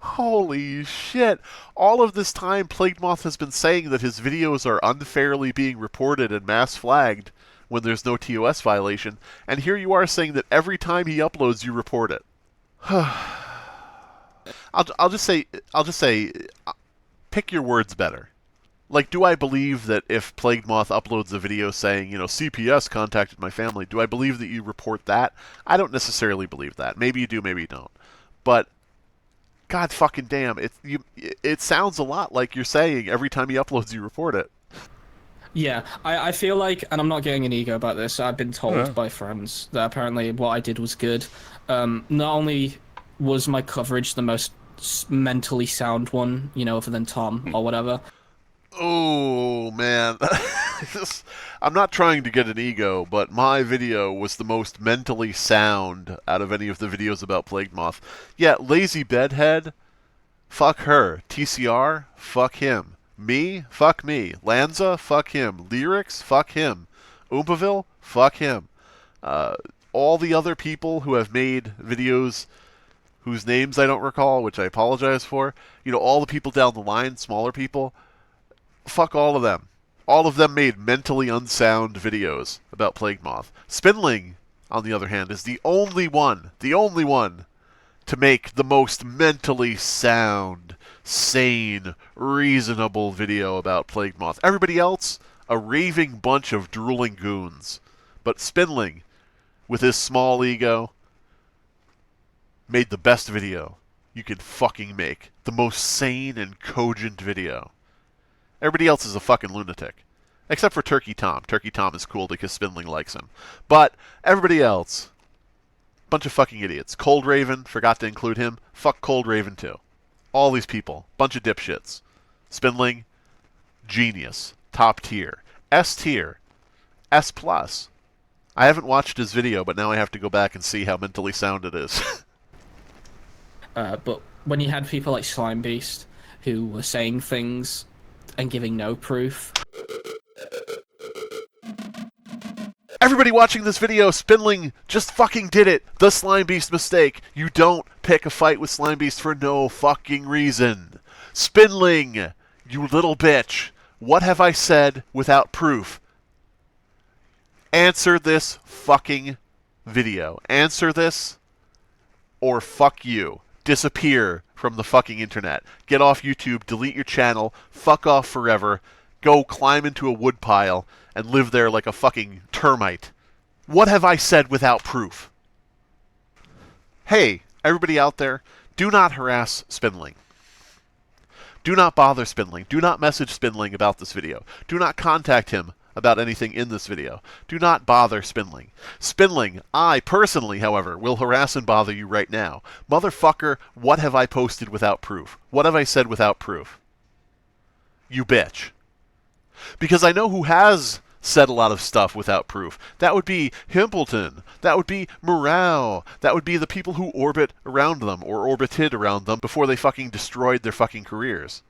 holy shit. All of this time, Plague Moth has been saying that his videos are unfairly being reported and mass flagged when there's no TOS violation, and here you are saying that every time he uploads, you report it. I'll just say, pick your words better. Like, do I believe that if Plague Moth uploads a video saying, you know, CPS contacted my family, do I believe that you report that? I don't necessarily believe that. Maybe you do, maybe you don't. But, god fucking damn, it sounds a lot like you're saying every time he uploads, you report it. Yeah, I feel like, and I'm not getting an ego about this, I've been told by friends that apparently what I did was good. Not only was my coverage the most mentally sound one, you know, other than Tom or whatever. Oh, man. I'm not trying to get an ego, but my video was the most mentally sound out of any of the videos about Plague Moth. Yeah, Lazy Bedhead, fuck her. TCR, fuck him. Me, fuck me. Lanza, fuck him. Lyrics, fuck him. Oompaville, fuck him. All the other people who have made videos whose names I don't recall, which I apologize for, you know, all the people down the line, smaller people, fuck all of them. All of them made mentally unsound videos about Plague Moth. Spindling, on the other hand, is the only one to make the most mentally sound, sane, reasonable video about Plague Moth. Everybody else, a raving bunch of drooling goons. But Spindling, with his small ego, made the best video you could fucking make. The most sane and cogent video. Everybody else is a fucking lunatic. Except for Turkey Tom. Turkey Tom is cool because Spindling likes him. But everybody else, bunch of fucking idiots. Cold Raven, forgot to include him. Fuck Cold Raven too. All these people, bunch of dipshits. Spindling, genius. Top tier. S tier. S plus. I haven't watched his video, but now I have to go back and see how mentally sound it is. But when you had people like Slimebeast who were saying things and giving no proof. Everybody watching this video, Spindling just fucking did it. The Slimebeast mistake. You don't pick a fight with Slimebeast for no fucking reason. Spindling, you little bitch. What have I said without proof? Answer this fucking video. Answer this, or fuck you. Disappear from the fucking internet. Get off YouTube, delete your channel, fuck off forever, go climb into a woodpile, and live there like a fucking termite. What have I said without proof? Hey, everybody out there, do not harass Spindling. Do not bother Spindling. Do not message Spindling about this video. Do not contact him about anything in this video. Do not bother Spindling. Spindling, I personally, however, will harass and bother you right now. Motherfucker, what have I posted without proof? What have I said without proof? You bitch. Because I know who has said a lot of stuff without proof. That would be Himpleton. That would be Morale. That would be the people who orbit around them or orbited around them before they fucking destroyed their fucking careers.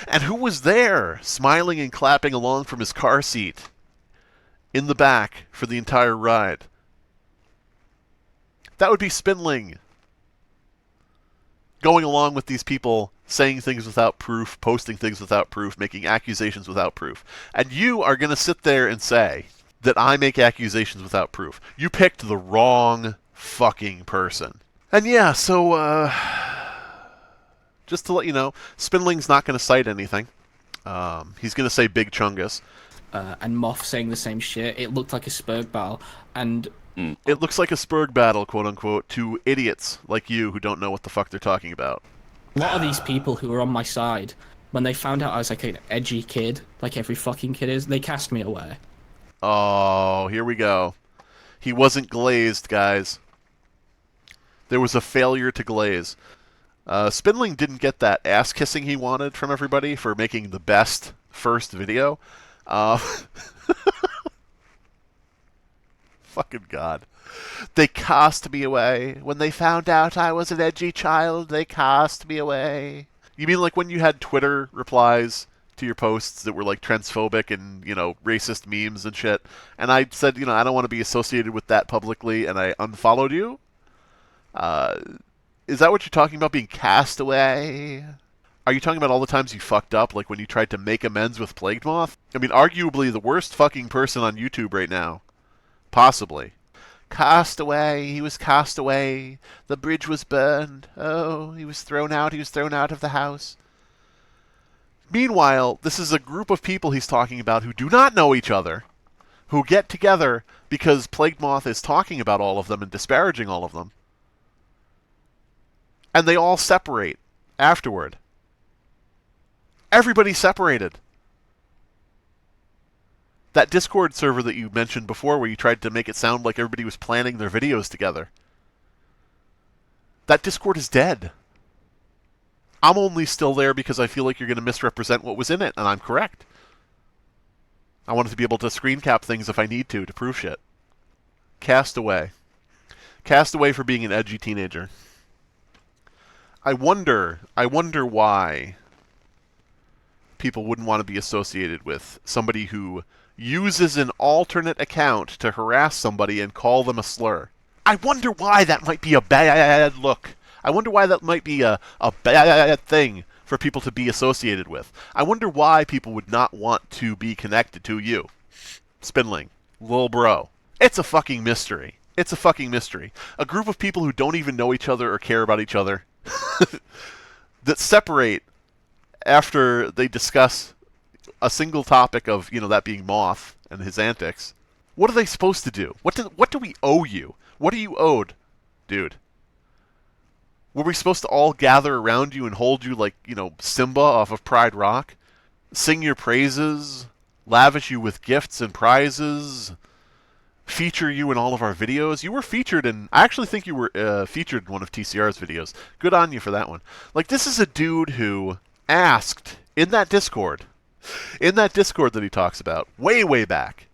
And who was there, smiling and clapping along from his car seat in the back for the entire ride? That would be Spindling. Going along with these people, saying things without proof, posting things without proof, making accusations without proof. And you are going to sit there and say that I make accusations without proof. You picked the wrong fucking person. And yeah, so, just to let you know, Spindling's not going to cite anything. He's going to say Big Chungus. And Moth saying the same shit. It looked like a Spurg battle, and it looks like a Spurg battle, quote-unquote, to idiots like you who don't know what the fuck they're talking about. a lot of these people who were on my side, when they found out I was like an edgy kid, like every fucking kid is, they cast me away. Oh, here we go. He wasn't glazed, guys. There was a failure to glaze. Spindling didn't get that ass-kissing he wanted from everybody for making the best first video. Fucking God. They cast me away. When they found out I was an edgy child, they cast me away. You mean like when you had Twitter replies to your posts that were like transphobic and, you know, racist memes and shit, and I said, you know, I don't want to be associated with that publicly, and I unfollowed you? Is that what you're talking about, being cast away? Are you talking about all the times you fucked up, like when you tried to make amends with Plagued Moth? I mean, arguably the worst fucking person on YouTube right now. Possibly. Cast away, he was cast away. The bridge was burned. Oh, he was thrown out of the house. Meanwhile, this is a group of people he's talking about who do not know each other, who get together because Plagued Moth is talking about all of them and disparaging all of them. And they all separate afterward. Everybody separated. That Discord server that you mentioned before where you tried to make it sound like everybody was planning their videos together. That Discord is dead. I'm only still there because I feel like you're going to misrepresent what was in it, and I'm correct. I wanted to be able to screen cap things if I need to prove shit. Cast away. Cast away for being an edgy teenager. I wonder why people wouldn't want to be associated with somebody who uses an alternate account to harass somebody and call them a slur. I wonder why that might be a bad look. I wonder why that might be a bad thing for people to be associated with. I wonder why people would not want to be connected to you. Spindling. Lil bro. It's a fucking mystery. It's a fucking mystery. A group of people who don't even know each other or care about each other that separate after they discuss a single topic of, you know, that being Moth and his antics. What are they supposed to do? What do we owe you? What are you owed, dude? Were we supposed to all gather around you and hold you like, you know, Simba off of Pride Rock? Sing your praises? Lavish you with gifts and prizes? Feature you in all of our videos? You were featured in... I actually think you were featured in one of TCR's videos. Good on you for that one. Like, this is a dude who asked in that Discord that he talks about, way back.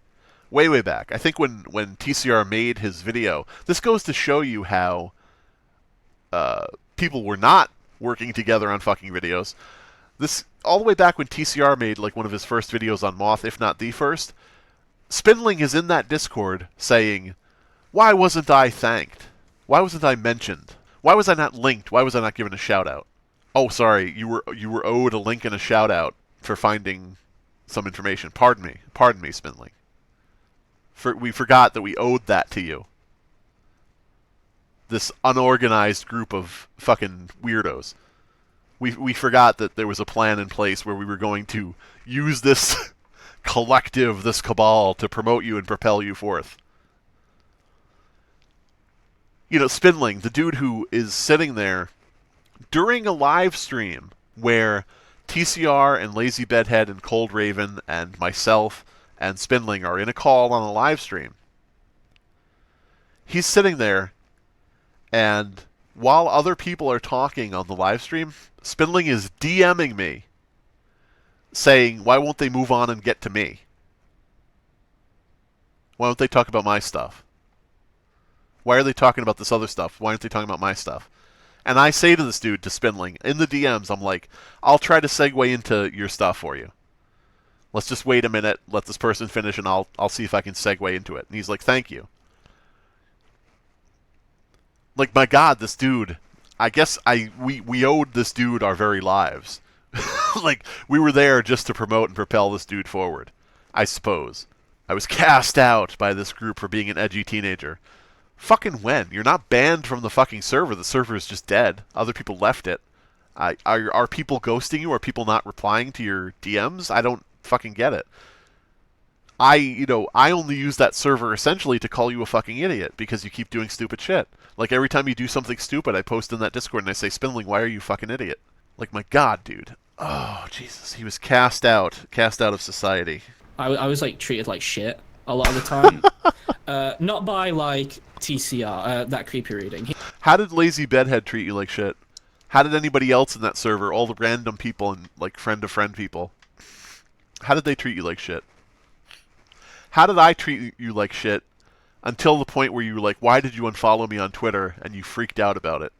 I think when TCR made his video, this goes to show you how people were not working together on fucking videos. This, all the way back when TCR made like one of his first videos on Moth, if not the first, Spindling is in that Discord saying, why wasn't I thanked? Why wasn't I mentioned? Why was I not linked? Why was I not given a shout out? Oh, sorry, you were owed a link and a shout out for finding some information. Pardon me, Spindling. We forgot that we owed that to you. This unorganized group of fucking weirdos. We forgot that there was a plan in place where we were going to use this collective, this cabal, to promote you and propel you forth. You know, Spindling, the dude who is sitting there during a live stream where TCR and Lazy Bedhead and Cold Raven and myself and Spindling are in a call on a live stream. He's sitting there, and while other people are talking on the live stream, Spindling is DMing me saying, why won't they move on and get to me? Why don't they talk about my stuff? Why are they talking about this other stuff? Why aren't they talking about my stuff? And I say to this dude, to Spindling, in the DMs, I'm like, I'll try to segue into your stuff for you. Let's just wait a minute, let this person finish, and I'll see if I can segue into it. And he's like, thank you. Like, my God, this dude, I guess we owed this dude our very lives. Like, we were there just to promote and propel this dude forward, I suppose. I was cast out by this group for being an edgy teenager. Fucking when? You're not banned from the fucking server. The server is just dead. Other people left it. Are people ghosting you? Are people not replying to your DMs? I don't fucking get it. I only use that server essentially to call you a fucking idiot because you keep doing stupid shit. Like, every time you do something stupid, I post in that Discord and I say, Spindling, why are you fucking idiot? Like, my God, dude. Oh, Jesus. He was cast out of society. I was like treated like shit a lot of the time. Not by like TCR, that creepy reading. How did Lazy Bedhead treat you like shit? How did anybody else in that server, all the random people and like friend-to-friend people, how did they treat you like shit? How did I treat you like shit until the point where you were like, why did you unfollow me on Twitter, and you freaked out about it?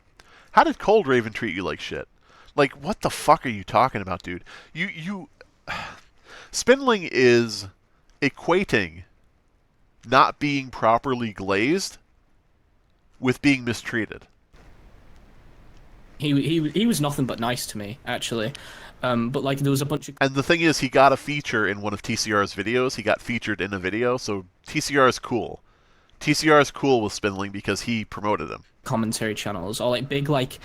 How did Cold Raven treat you like shit? Like, what the fuck are you talking about, dude? Spindling is equating not being properly glazed with being mistreated. He was nothing but nice to me, actually. But like there was a bunch of... And the thing is, he got a feature in one of TCR's videos. He got featured in a video, so TCR is cool. TCR is cool with Spindling because he promoted him. commentary channels, or like big like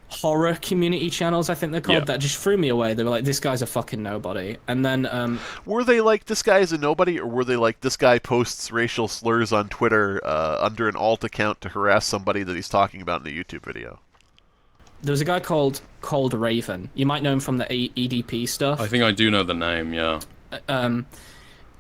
horror community channels, I think they're called, that just threw me away. They were like, this guy's a fucking nobody. And then were they like, this guy is a nobody, or were they like, this guy posts racial slurs on Twitter under an alt account to harass somebody that he's talking about in a YouTube video? there was a guy called Cold Raven. You might know him from the EDP stuff. I think I do know the name, yeah.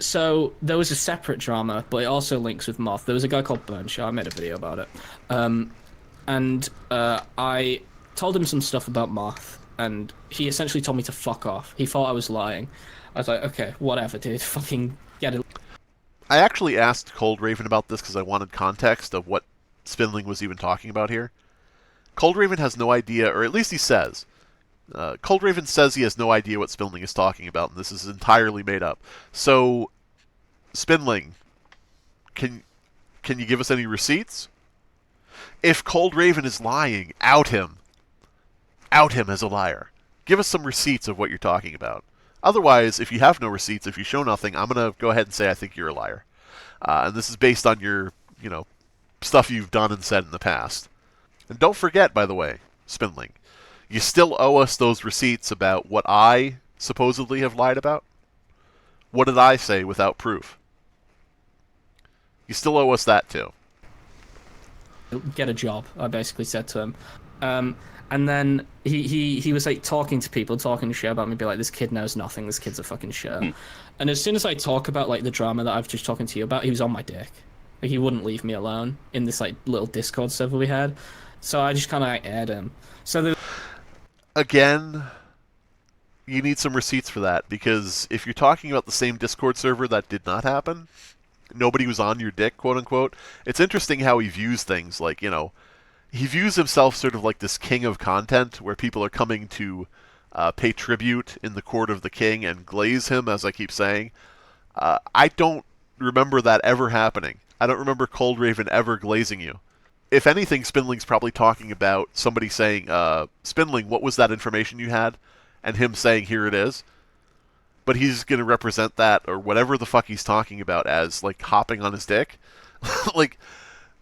So there was a separate drama, but it also links with Moth. There was a guy called Burnshaw. I made a video about it. And I told him some stuff about Moth, and he essentially told me to fuck off. He thought I was lying. I was like, okay, whatever, dude. Fucking get it. I actually asked Cold Raven about this because I wanted context of what Spindling was even talking about here. Cold Raven has no idea, or at least he says. Cold Raven says he has no idea what Spindling is talking about, and this is entirely made up. So, Spindling, can you give us any receipts? If Cold Raven is lying, out him. Out him as a liar. Give us some receipts of what you're talking about. Otherwise, if you have no receipts, if you show nothing, I'm going to go ahead and say I think you're a liar. And this is based on your, stuff you've done and said in the past. And don't forget, by the way, Spindling, you still owe us those receipts about what I supposedly have lied about. What did I say without proof? You still owe us that too. Get a job, I basically said to him. And then he was like talking to people, talking shit about me, be like, this kid knows nothing, this kid's a fucking shit. And as soon as I talk about like the drama that I've just talking to you about, he was on my dick. Like, he wouldn't leave me alone in this like little Discord server we had. So I just kind of like aired him. So again, you need some receipts for that, because if you're talking about the same Discord server that did not happen, nobody was on your dick, quote unquote. It's interesting how he views things, like, he views himself sort of like this king of content, where people are coming to pay tribute in the court of the king and glaze him, as I keep saying. I don't remember that ever happening. I don't remember Cold Raven ever glazing you. If anything, Spindling's probably talking about somebody saying, Spindling, what was that information you had? And him saying, here it is. But he's going to represent that, or whatever the fuck he's talking about, as, like, hopping on his dick. Like,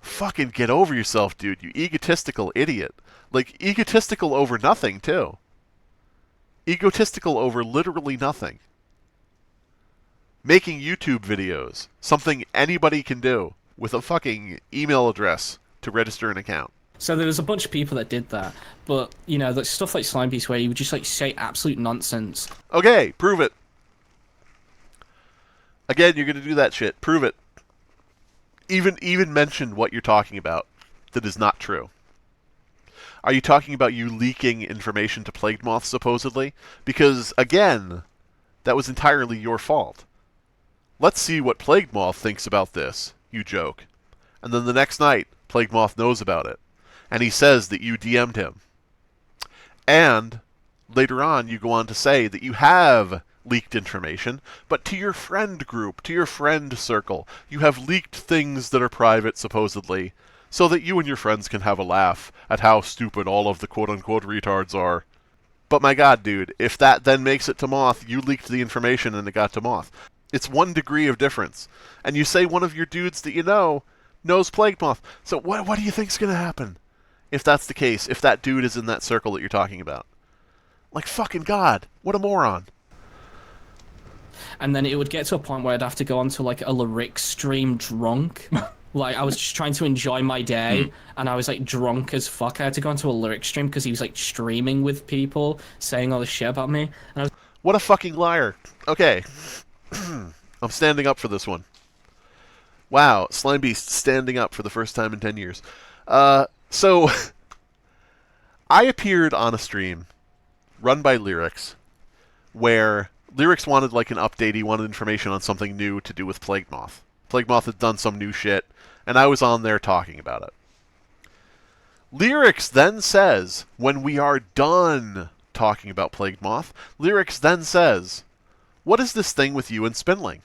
fucking get over yourself, dude, you egotistical idiot. Like, egotistical over nothing, too. Egotistical over literally nothing. Making YouTube videos. Something anybody can do with a fucking email address to register an account. So there was a bunch of people that did that, but the stuff like Slimebeast where you would just like say absolute nonsense. Okay, prove it. Again, you're gonna do that shit. Prove it. Even mention what you're talking about that is not true. Are you talking about you leaking information to Plague Moth, supposedly? Because, again, that was entirely your fault. Let's see what Plague Moth thinks about this, you joke. And then the next night, Plague Moth knows about it. And he says that you DM'd him. And later on, you go on to say that you have leaked information, but to your friend group, to your friend circle. You have leaked things that are private, supposedly, so that you and your friends can have a laugh at how stupid all of the quote-unquote retards are. But my god, dude, if that then makes it to Moth, you leaked the information and it got to Moth. It's 1 degree of difference. And you say one of your dudes that you know knows Plague Moth. So what do you think's going to happen if that's the case, if that dude is in that circle that you're talking about? Like, fucking god, what a moron. And then it would get to a point where I'd have to go onto like a lyric stream drunk. Like, I was just trying to enjoy my day, and I was like drunk as fuck. I had to go onto a lyric stream because he was like streaming with people, saying all this shit about me. And I was... What a fucking liar. Okay. I'm standing up for this one. Wow, Slimebeast standing up for the first time in 10 years. So, I appeared on a stream run by Lyrics, where Lyrics wanted like an update, he wanted information on something new to do with Plague Moth. Plague Moth had done some new shit, and I was on there talking about it. Lyrics then says, when we are done talking about Plague Moth, Lyrics then says, what is this thing with you and Spindling?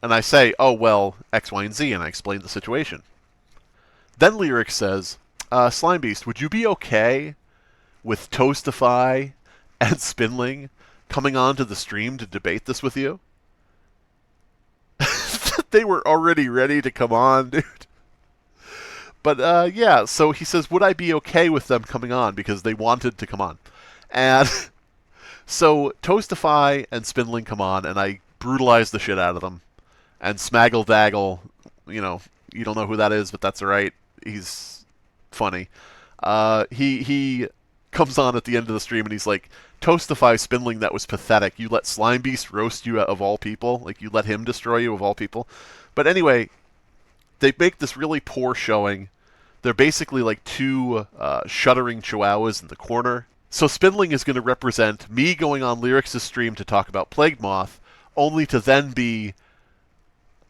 And I say, oh, well, X, Y, and Z, and I explain the situation. Then Lyrics says, Slimebeast, would you be okay with Toastify and Spindling coming onto the stream to debate this with you? They were already ready to come on, dude. But, yeah, so he says, would I be okay with them coming on? Because they wanted to come on. And so Toastify and Spindling come on, and I brutalize the shit out of them. And Smaggle Daggle, you know, you don't know who that is, but that's alright. He's funny. He comes on at the end of the stream, and he's like, Toastify, Spindling, that was pathetic. You let Slimebeast roast you of all people. Like, you let him destroy you of all people. But anyway, they make this really poor showing. They're basically like 2 shuddering chihuahuas in the corner. So Spindling is going to represent me going on Lyrics' stream to talk about Plague Moth, only to then be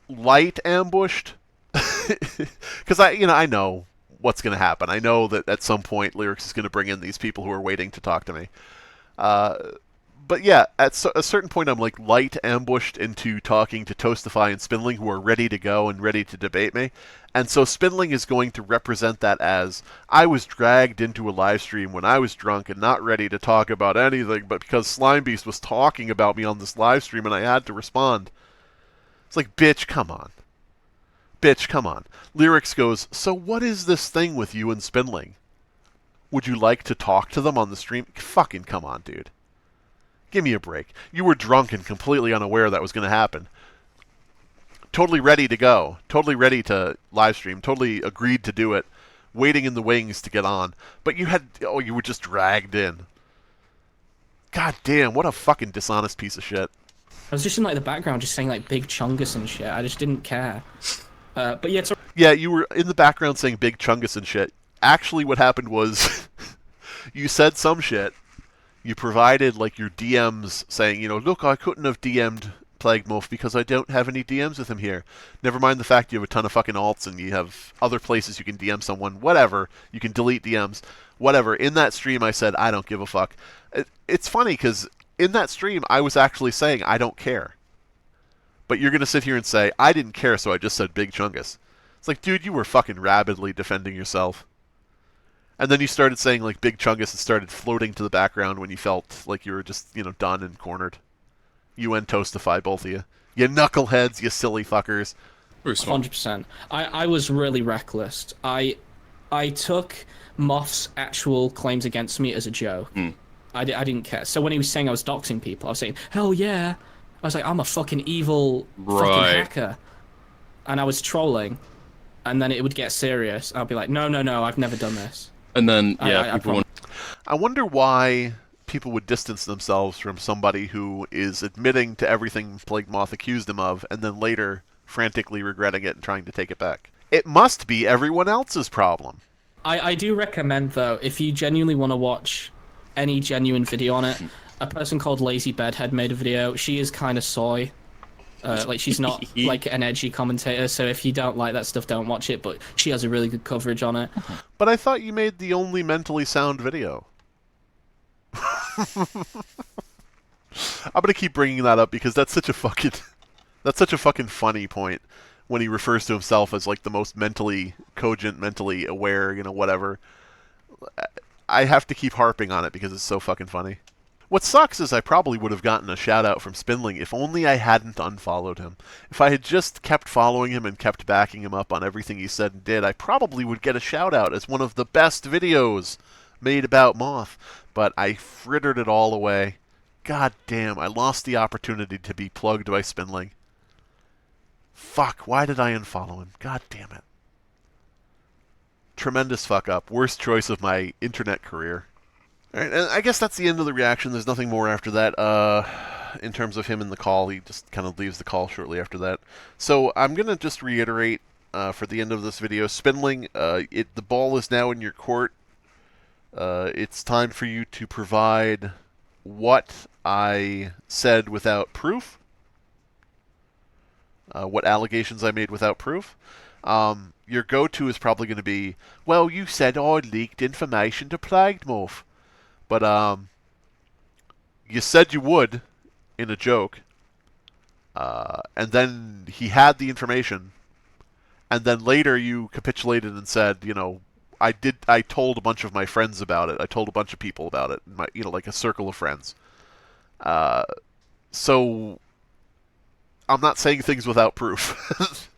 light ambushed. Because I know what's going to happen. I know that at some point Lyrics is going to bring in these people who are waiting to talk to me. But yeah, at a certain point I'm like light ambushed into talking to Toastify and Spindling, who are ready to go and ready to debate me. And so Spindling is going to represent that as, I was dragged into a live stream when I was drunk and not ready to talk about anything, but because Slimebeast was talking about me on this live stream and I had to respond. It's like, bitch, come on. Bitch, come on. Lyrics goes, so what is this thing with you and Spindling? Would you like to talk to them on the stream? Fucking come on, dude. Give me a break. You were drunk and completely unaware that was going to happen. Totally ready to go. Totally ready to live stream. Totally agreed to do it. Waiting in the wings to get on. But you were just dragged in. God damn, what a fucking dishonest piece of shit. I was just in like the background just saying like Big Chungus and shit. I just didn't care. But yeah, yeah, you were in the background saying Big Chungus and shit. Actually, what happened was you said some shit. You provided like your DMs saying, look, I couldn't have DM'd Plague Moth because I don't have any DMs with him here. Never mind the fact you have a ton of fucking alts and you have other places you can DM someone. Whatever. You can delete DMs. Whatever. In that stream, I said, I don't give a fuck. It's funny because in that stream, I was actually saying, I don't care. But you're going to sit here and say, I didn't care, so I just said Big Chungus. It's like, dude, you were fucking rabidly defending yourself. And then you started saying, like, Big Chungus and started floating to the background when you felt like you were just, done and cornered. You and Toastify, both of you. You knuckleheads, you silly fuckers. 100%. I was really reckless. I took Moth's actual claims against me as a joke. I didn't care. So when he was saying I was doxing people, I was saying, hell yeah. I was like, I'm a fucking evil fucking hacker. And I was trolling. And then it would get serious. I'd be like, no, I've never done this. And then, I wonder why people would distance themselves from somebody who is admitting to everything Plague Moth accused him of, and then later frantically regretting it and trying to take it back. It must be everyone else's problem. I do recommend, though, if you genuinely want to watch any genuine video on it, a person called Lazy Bedhead made a video. She is kind of soy. Like, she's not, like, an edgy commentator, so if you don't like that stuff, don't watch it, but she has a really good coverage on it. But I thought you made the only mentally sound video. I'm gonna keep bringing that up because that's such a fucking funny point when he refers to himself as like the most mentally cogent, mentally aware, you know, whatever. I have to keep harping on it because it's so fucking funny. What sucks is I probably would have gotten a shout out from Spindling if only I hadn't unfollowed him. If I had just kept following him and kept backing him up on everything he said and did, I probably would get a shout out as one of the best videos made about Moth. But I frittered it all away. God damn, I lost the opportunity to be plugged by Spindling. Fuck, why did I unfollow him? God damn it. Tremendous fuck up. Worst choice of my internet career. Alright, and I guess that's the end of the reaction. There's nothing more after that. In terms of him in the call, he just kind of leaves the call shortly after that. So I'm going to just reiterate for the end of this video. Spindling, the ball is now in your court. It's time for you to provide what I said without proof. What allegations I made without proof. Your go-to is probably going to be, well, you said I leaked information to Plagued Morph. But, you said you would, in a joke, and then he had the information, and then later you capitulated and said, you know, I told a bunch of my friends about it. I told a bunch of people about it, you know, like a circle of friends. So, I'm not saying things without proof.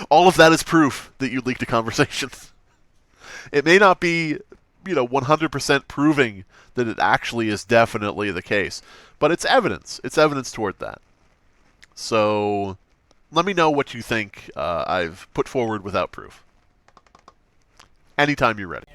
All of that is proof that you leaked a conversation. It may not be, you know, 100% proving that it actually is definitely the case, but it's evidence. It's evidence toward that. So, let me know what you think I've put forward without proof. Anytime you're ready.